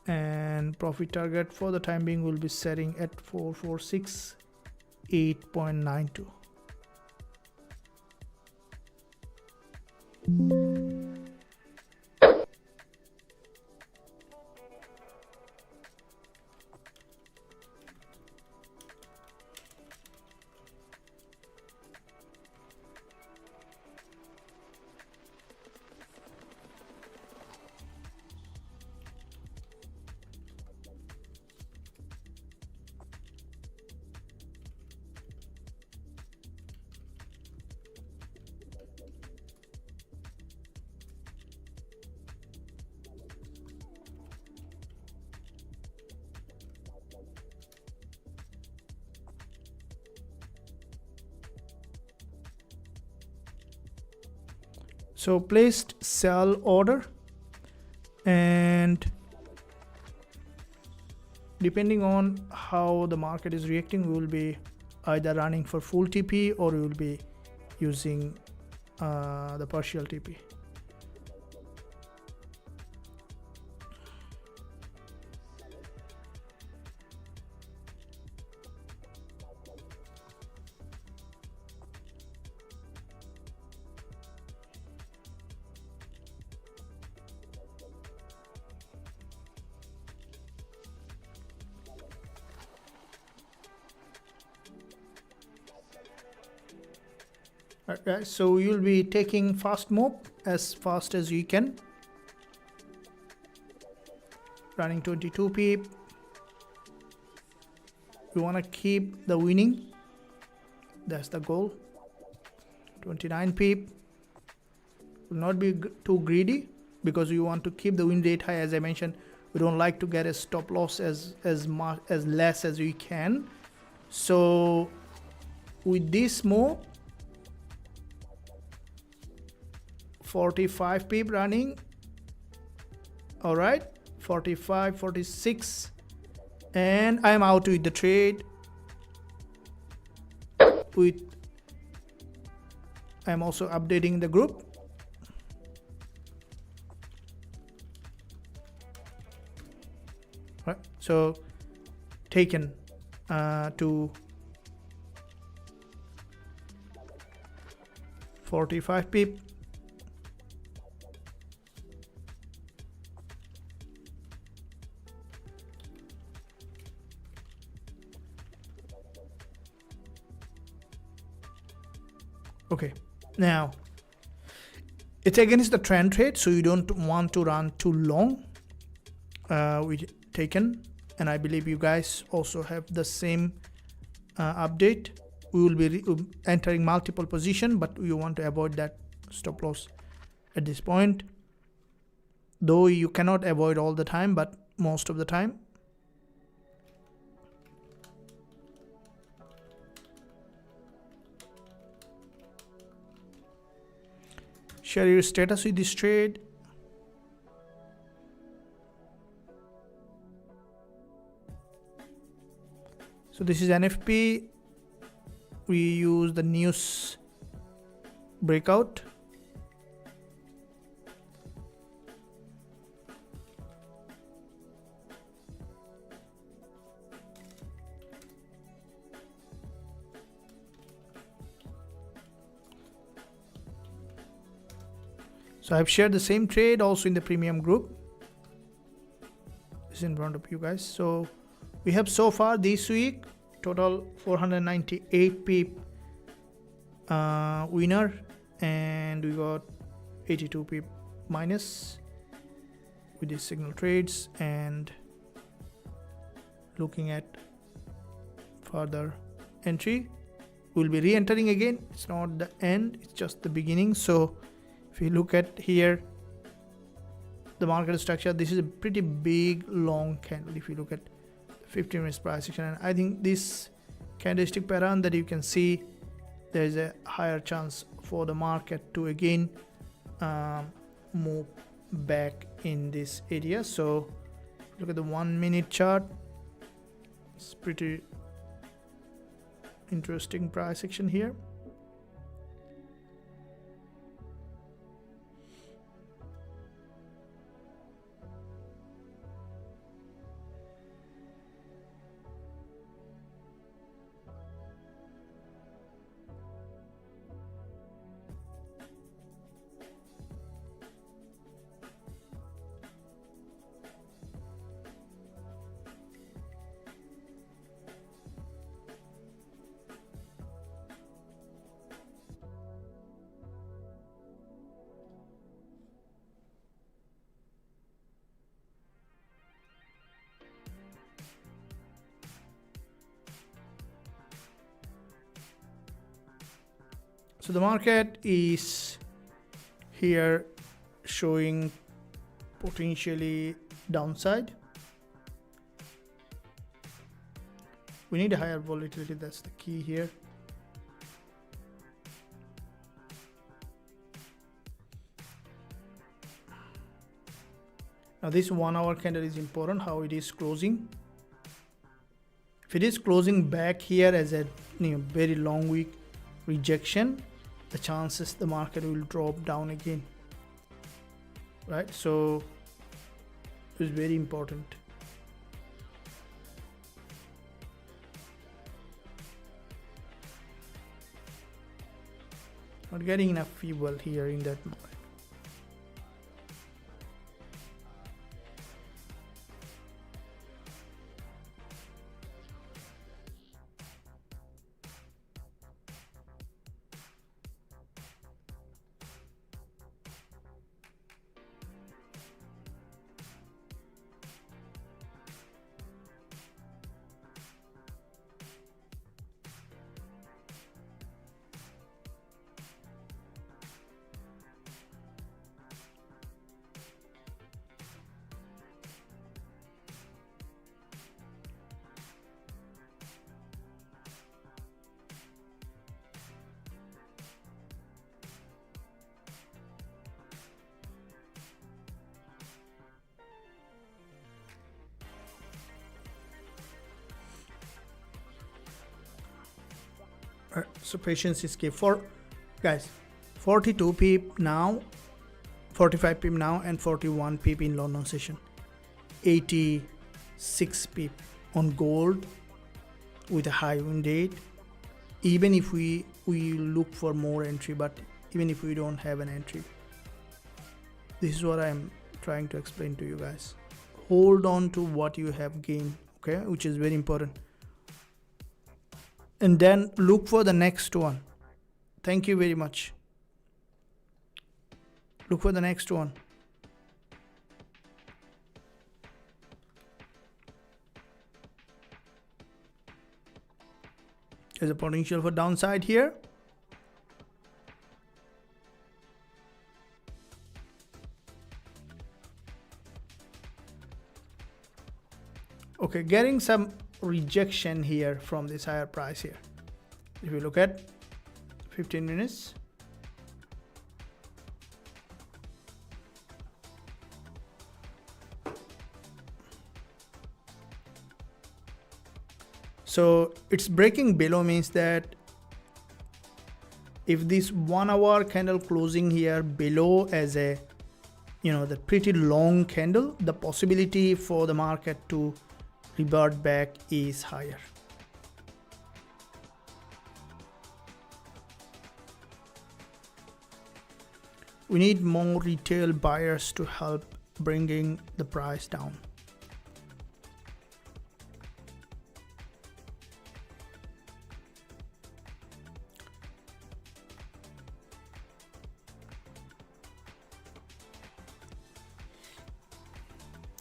and profit target for the time being will be setting at 4468.92. So placed sell order, and depending on how the market is reacting, we will be either running for full TP or we will be using the partial TP. Alright, so you'll be taking fast move as fast as you can, running 22 pip. You want to keep the winning, that's the goal. 29 pip, will not be too greedy because you want to keep the win rate high. As I mentioned, we don't like to get a stop loss as less as we can. So with this move, 45 pip running, all right, 45, 46, and I'm out with the trade. I'm also updating the group. Right, so taken to 45 pip. Okay, now it's against the trend trade, so you don't want to run too long. We taken, and I believe you guys also have the same update. We will be entering multiple position, but you want to avoid that stop loss at this point, though you cannot avoid all the time, but most of the time. Share your status with this trade. So this is NFP. We use the news breakout. So I've shared the same trade also in the premium group. This is in front of you guys. So we have so far this week total 498 pip winner, and we got 82 pip minus with these signal trades. And looking at further entry, we'll be re-entering again. It's not the end, it's just the beginning. So if you look at here, the market structure, this is a pretty big long candle. If you look at 15 minutes price action, and I think this candlestick pattern that you can see, there is a higher chance for the market to again move back in this area. So look at the 1 minute chart. It's pretty interesting price action here. So the market is here showing potentially downside. We need a higher volatility, that's the key here. Now this 1 hour candle is important, how it is closing. If it is closing back here as a very long week rejection, the chances the market will drop down again, right? So it's very important. Not getting enough fuel here in that moment. So patience is key for guys. 42 pip now, 45 pip now, and 41 pip in London session. 86 pip on gold with a high win date. Even if we look for more entry, but even if we don't have an entry, this is what I'm trying to explain to you guys. Hold on to what you have gained, okay, which is very important. And then look for the next one. Thank you very much. Look for the next one. There's a potential for downside here. Okay, getting some rejection here from this higher price here. If you look at 15 minutes, so it's breaking below means that if this 1 hour candle closing here below as a the pretty long candle, the possibility for the market to revert back is higher. We need more retail buyers to help bringing the price down.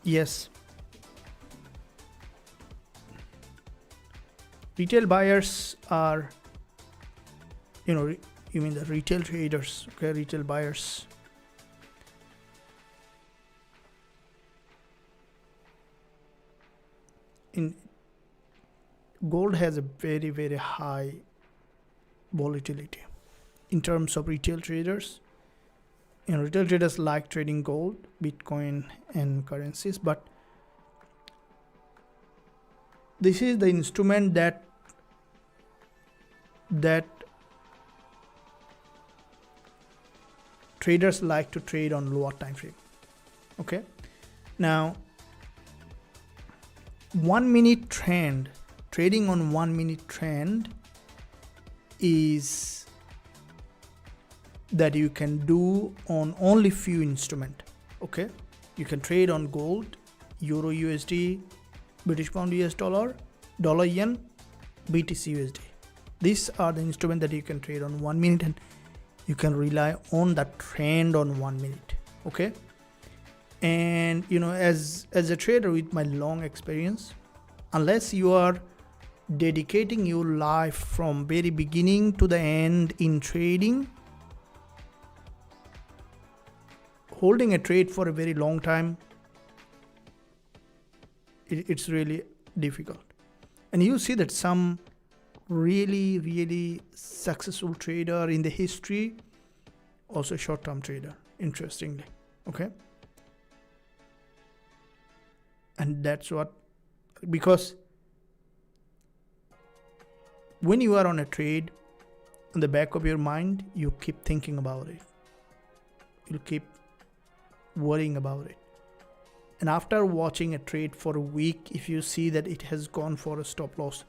Yes. Retail buyers are, you mean the retail traders, okay, retail buyers. In gold has a very, very high volatility in terms of retail traders. retail traders like trading gold, Bitcoin, and currencies, but this is the instrument that traders like to trade on lower time frame. Okay, now 1 minute trend, trading on 1 minute trend is that you can do on only few instrument. Okay, you can trade on gold, euro USD, British pound US dollar, dollar yen, BTC USD. These are the instruments that you can trade on 1 minute, and you can rely on the trend on 1 minute. Okay, and as a trader with my long experience, unless you are dedicating your life from very beginning to the end in trading, holding a trade for a very long time, it's really difficult. And you see that some really successful trader in the history, also short-term trader, interestingly. Okay, and that's what, because when you are on a trade, in the back of your mind, you keep thinking about it, you keep worrying about it, and after watching a trade for a week, if you see that it has gone for a stop loss,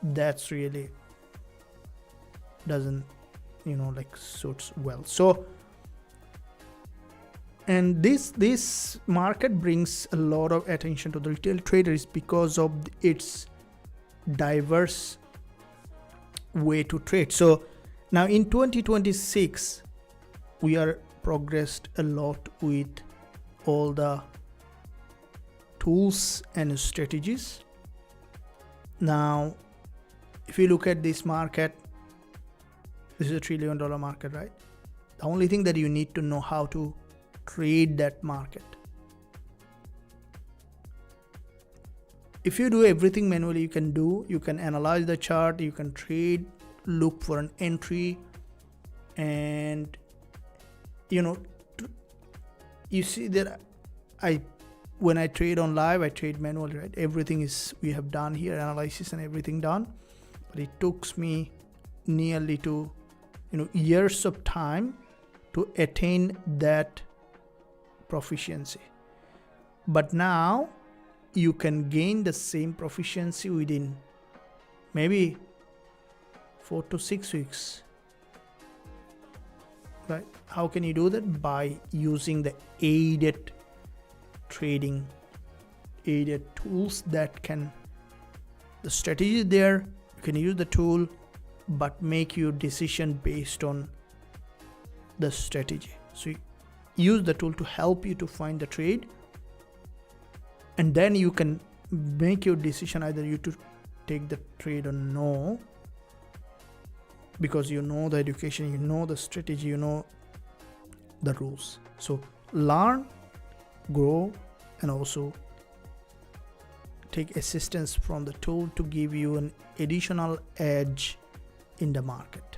that's really doesn't suits well. So, and this market brings a lot of attention to the retail traders because of its diverse way to trade. So now in 2026 we are progressed a lot with all the tools and strategies. Now if you look at this market, this is a $1 trillion market, right? The only thing that you need to know how to trade that market. If you do everything manually, you can analyze the chart, you can trade, look for an entry, and you see that when I trade on live, I trade manually, right? Everything is, we have done here, analysis and everything done, but it took me nearly to years of time to attain that proficiency. But now you can gain the same proficiency within maybe 4 to 6 weeks, right? How can you do that? By using the aided trading, aided tools that can, the strategy is there, you can use the tool, but make your decision based on the strategy. So you use the tool to help you to find the trade, and then you can make your decision either you to take the trade or no, because you know the education, you know the strategy, you know the rules. So learn, grow, and also take assistance from the tool to give you an additional edge in the market.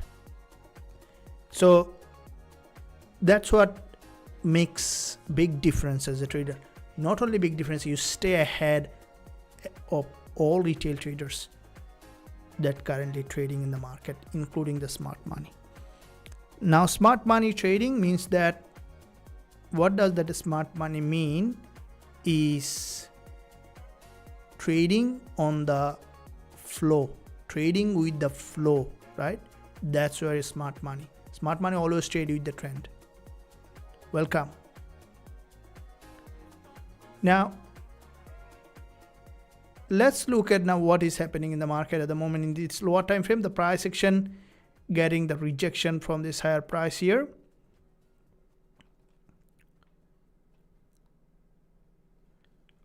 So that's what makes big difference as a trader. Not only big difference, you stay ahead of all retail traders that currently trading in the market, including the smart money. Now smart money trading means that, what does that smart money mean is trading on the flow, trading with the flow, right? That's where smart money always trade with the trend. Welcome. Now let's look at now what is happening in the market at the moment in this lower time frame. The price action getting the rejection from this higher price here.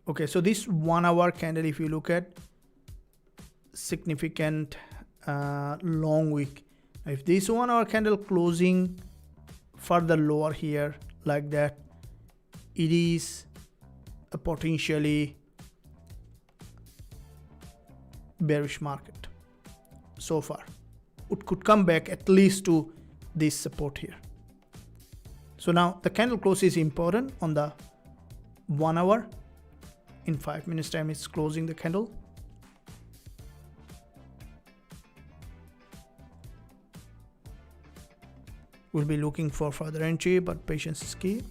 Okay, so this 1 hour candle, if you look at, significant long wick. If this 1 hour candle closing further lower here like that, it is a potentially bearish market so far. It could come back at least to this support here. So now the candle close is important on the 1 hour. In 5 minutes time it's closing the candle. We'll be looking for further entry, but patience is key.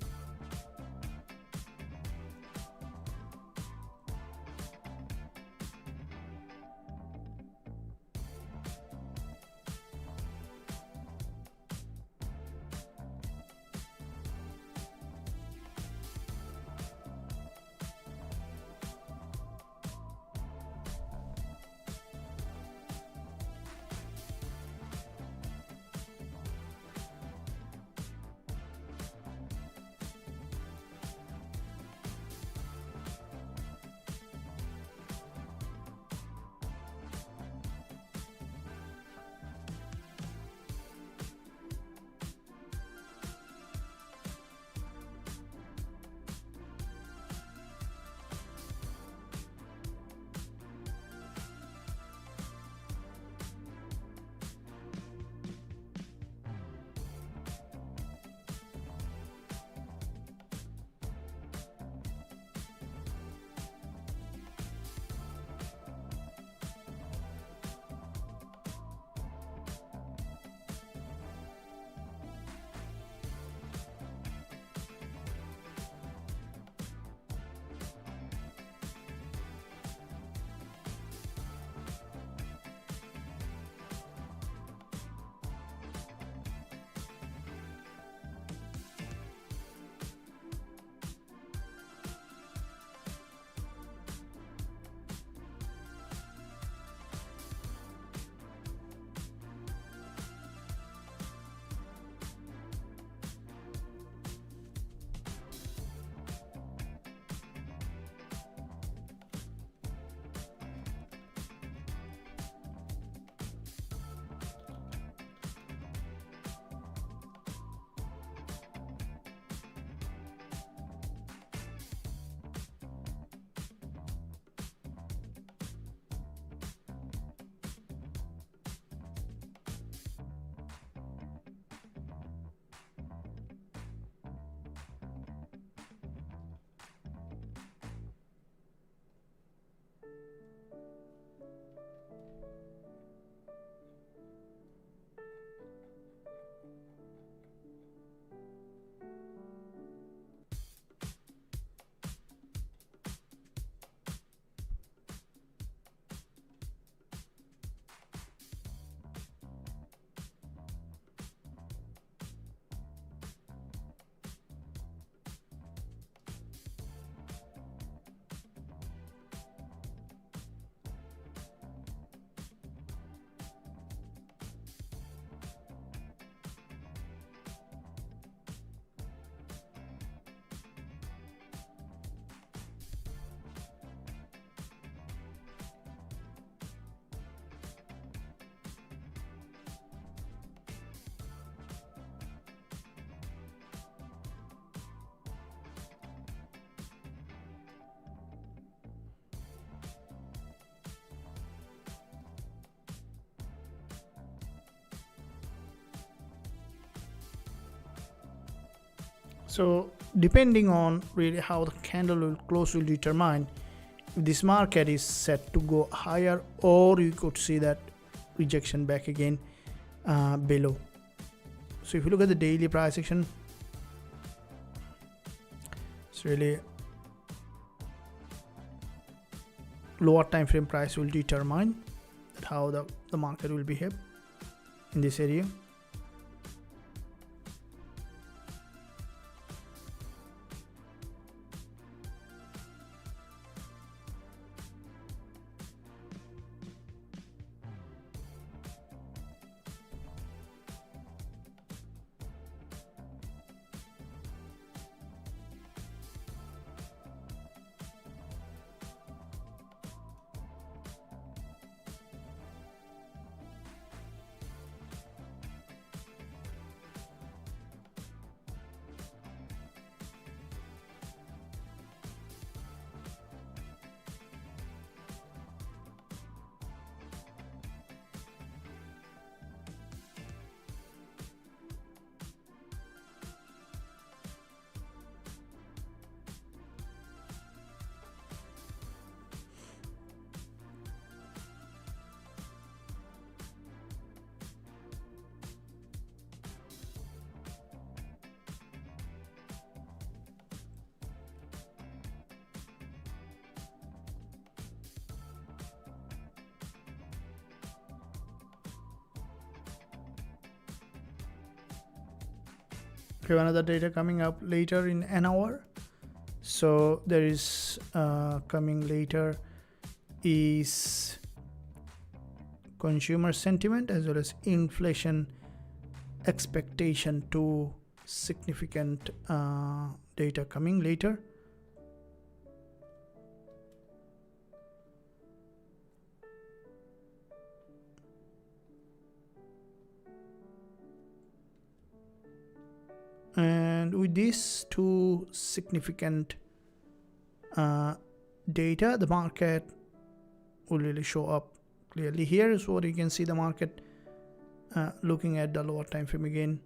So depending on really how the candle will close will determine if this market is set to go higher, or you could see that rejection back again below. So if you look at the daily price action, it's really lower time frame price will determine that how the market will behave in this area. We have another data coming up later in an hour. So there is coming later is consumer sentiment as well as inflation expectation, two significant data coming later. And with these two significant data, the market will really show up clearly. Here is what you can see the market looking at the lower time frame again.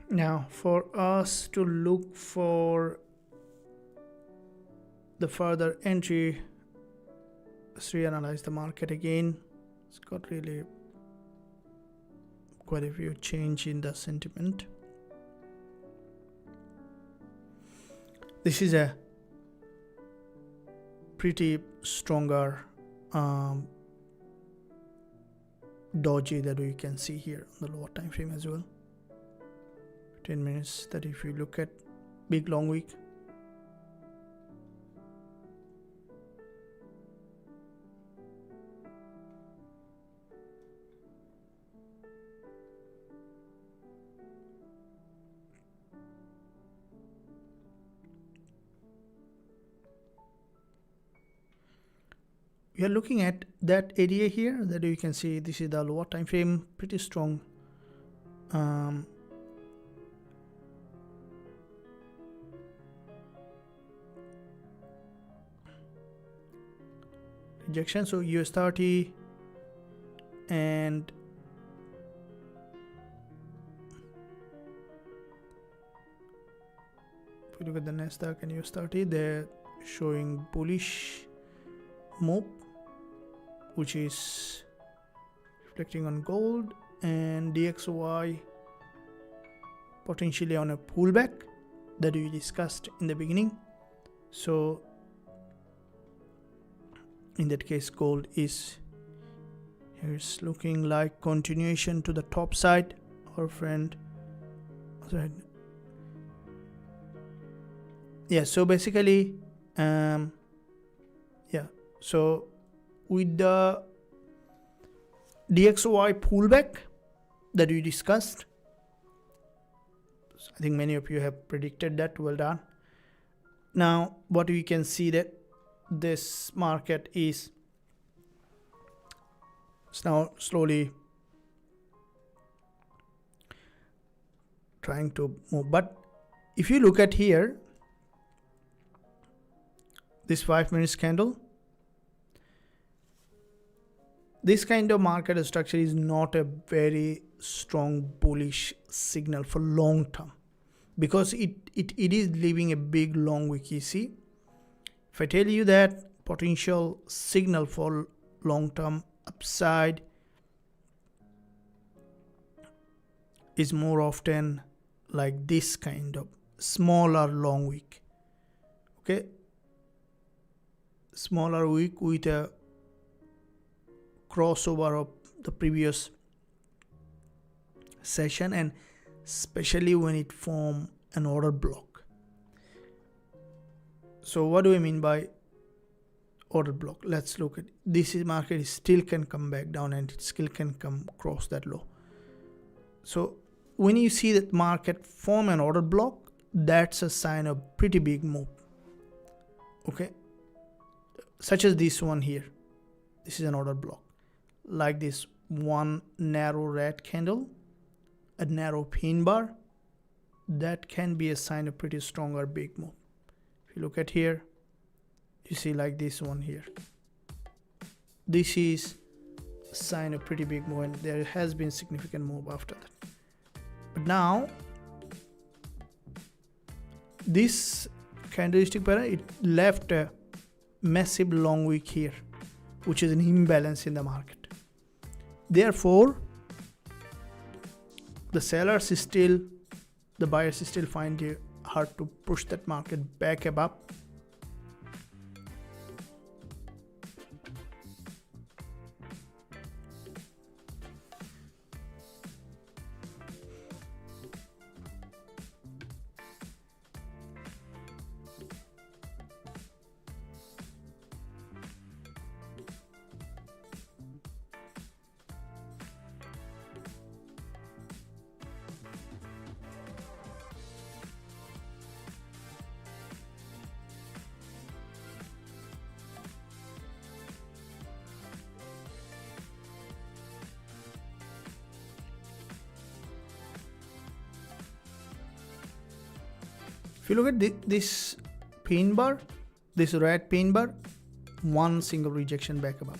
Now for us to look for the further entry, let's reanalyze the market again. It's got really quite a few change in the sentiment. This is a pretty stronger doji that we can see here on the lower time frame as well. 10 minutes, that if you look at big long wick, we are looking at that area here that you can see. This is the lower time frame, pretty strong rejection. So US30 and if you look at the Nasdaq and US30, they're showing bullish move, which is reflecting on gold, and DXY potentially on a pullback that we discussed in the beginning. So in that case, gold is here's looking like continuation to the top side. Our friend, sorry. Yeah, so basically so with the DXY pullback that we discussed, I think many of you have predicted that. Well done. Now what we can see that this market is now slowly trying to move, but if you look at here, this 5 minutes candle, this kind of market structure is not a very strong bullish signal for long term, because it is leaving a big long wick, you see. If I tell you that potential signal for long-term upside is more often like this kind of smaller long wick, okay, smaller wick with a crossover of the previous session, and especially when it form an order block. So what do I mean by order block? Let's look at this. Market still can come back down and it still can come across that low. So when you see that market form an order block, that's a sign of pretty big move, okay, such as this one here. This is an order block like this, one narrow red candle, a narrow pin bar. That can be a sign of pretty strong or big move. If you look at here, you see like this one here, this is a sign of pretty big move, and there has been significant move after that. But now this candlestick pattern, it left a massive long wick here, which is an imbalance in the market. Therefore the sellers is still, the buyers still find it hard to push that market back above. If you look at this pin bar, this red pin bar, one single rejection back above.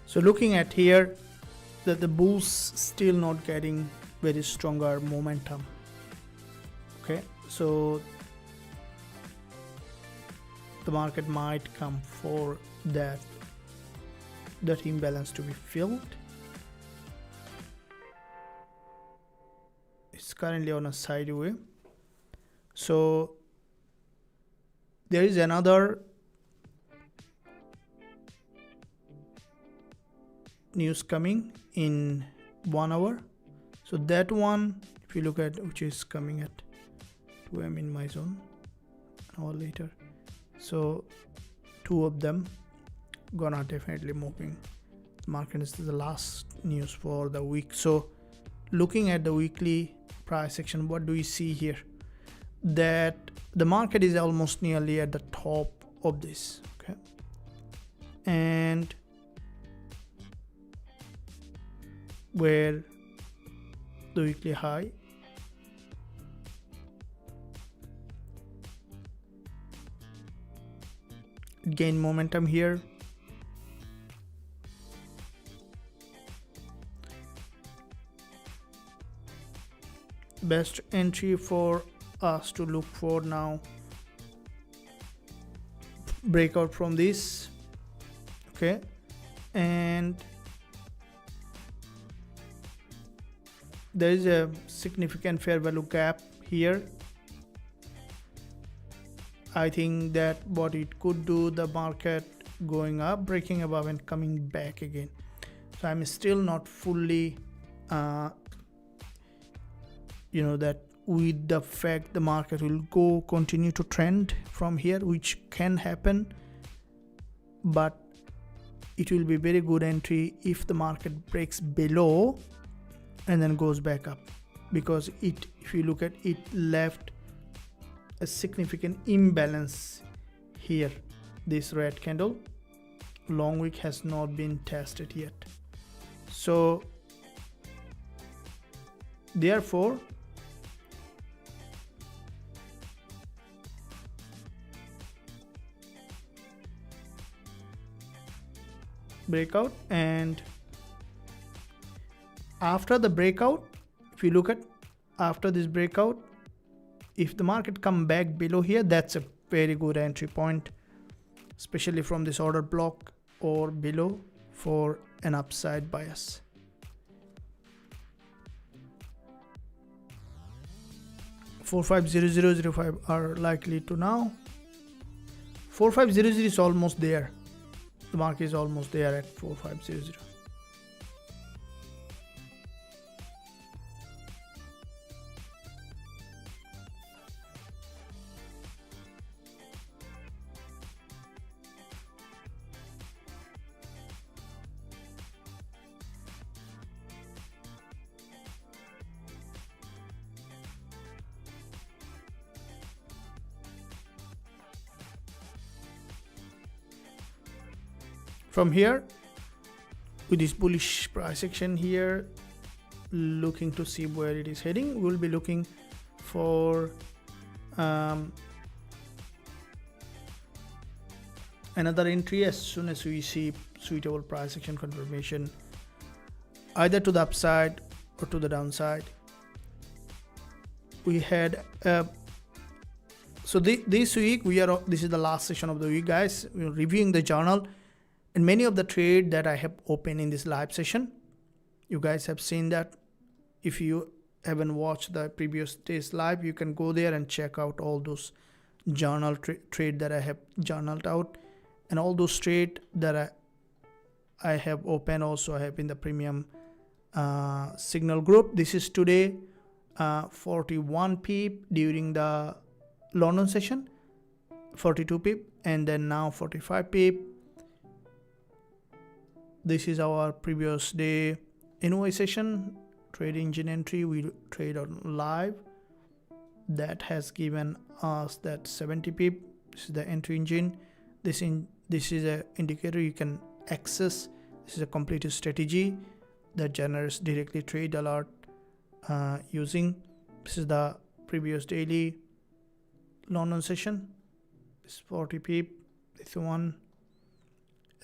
So looking at here, that the bulls still not getting very stronger momentum. Okay, so the market might come for that imbalance to be filled. It's currently on a sideway. So there is another news coming in 1 hour. So that one, if you look at, which is coming at 2 AM in my zone, an hour later. So two of them gonna definitely moving. Market is the last news for the week. So looking at the weekly price action, what do we see here? That the market is almost nearly at the top of this. Okay, and where the weekly high. Gain momentum here. Best entry for us to look for now, breakout from this, okay, and there is a significant fair value gap here. I think that what it could do, the market going up, breaking above and coming back again. So I'm still not fully that with the fact the market will continue to trend from here, which can happen, but it will be very good entry if the market breaks below and then goes back up, because if you look at it, left a significant imbalance here. This red candle, long wick has not been tested yet, so therefore breakout, and after the breakout, if you look at after this breakout, if the market come back below here, that's a very good entry point, especially from this order block or below for an upside bias. $450005 are likely to now. 4500 is almost there. The market is almost there at 4500. From here, with this bullish price action here, looking to see where it is heading, we'll be looking for another entry as soon as we see suitable price action confirmation, either to the upside or to the downside. We had so this week this is the last session of the week, guys. We're reviewing the journal. And many of the trade that I have opened in this live session, you guys have seen that. If you haven't watched the previous day's live, you can go there and check out all those journal trade that I have journaled out, and all those trade that I have opened also I have in the premium signal group. This is today 41 pip during the London session, 42 pip, and then now 45 pip. This is our previous day NY session, trade engine entry. We trade on live. That has given us that 70 pip. This is the entry engine. This is a indicator you can access. This is a complete strategy that generates directly trade alert using. This is the previous daily London session. This 40 pip. This one.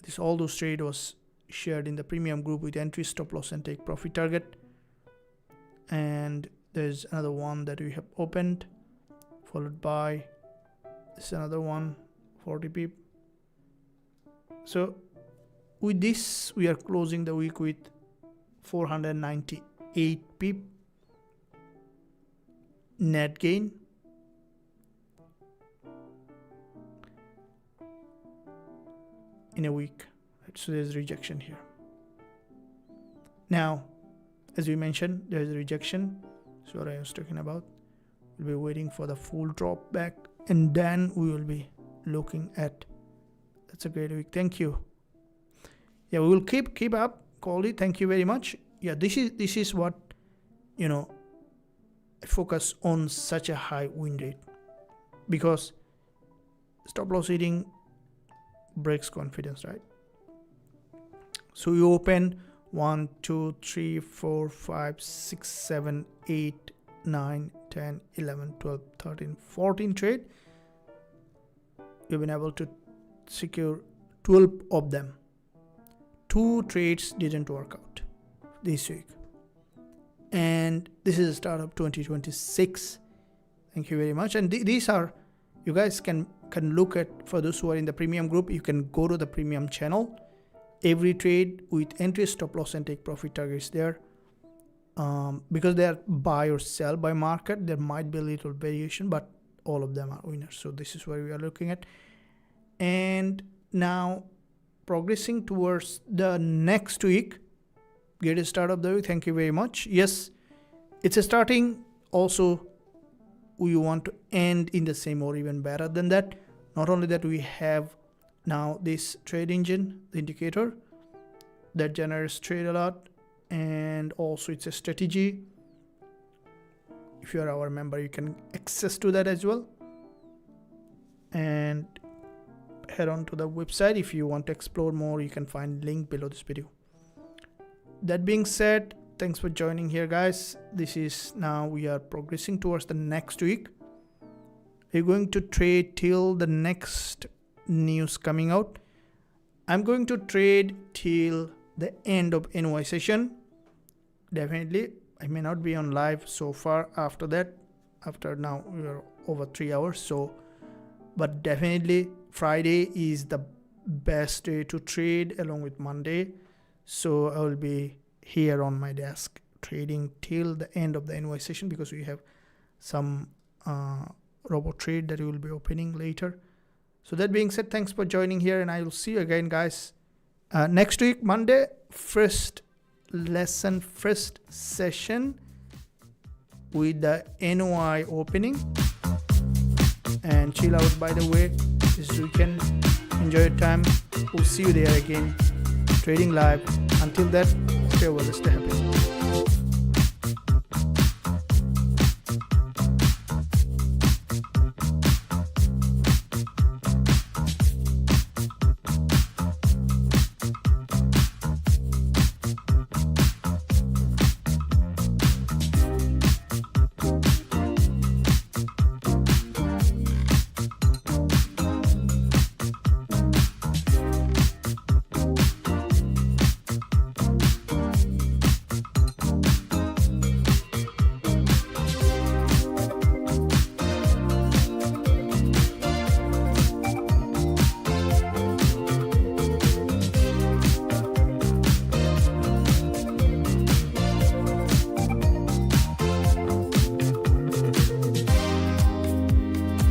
This all those trade was shared in the premium group with entry, stop loss and take profit target. And there's another one that we have opened, followed by this another one, 40 pip. So with this we are closing the week with 498 pip net gain. In a week. So there's rejection here. Now, as we mentioned, there's a rejection. So what I was talking about. We'll be waiting for the full drop back, and then we will be looking at. That's a great week. Thank you. Yeah, we will keep up. Call thank you very much. Yeah, this is what I focus on such a high win rate, because stop loss hitting breaks confidence, right? So you open 1, 2, 3, 4, 5, 6, 7, 8, 9, 10, 11, 12, 13, 14 trade. You've been able to secure 12 of them. 2 trades didn't work out this week. And this is the start of 2026. Thank you very much. And these are, you guys can look at, for those who are in the premium group, you can go to the premium channel. Every trade with entry, stop loss, and take profit targets there. Because they are buy or sell by market, there might be a little variation, but all of them are winners. So this is where we are looking at. And now progressing towards the next week, get a start of the week. Thank you very much. Yes, it's a starting. Also, we want to end in the same or even better than that. Not only that, we have now this trade engine, the indicator that generates trade a lot, and also it's a strategy. If you are our member, you can access to that as well. And head on to the website if you want to explore more. You can find link below this video. That being said, thanks for joining here, guys. This is now we are progressing towards the next week. We're going to trade till the next news coming out. I'm going to trade till the end of NY session. Definitely, I may not be on live so far after that. After now, we are over 3 hours. So, but definitely Friday is the best day to trade along with Monday. So I will be here on my desk trading till the end of the NY session, because we have some robot trade that we will be opening later. So that being said, thanks for joining here, and I will see you again, guys, next week, Monday. First lesson, first session with the NY opening. And chill out, by the way, this weekend. Enjoy your time. We'll see you there again, trading live. Until then, stay well, stay happy.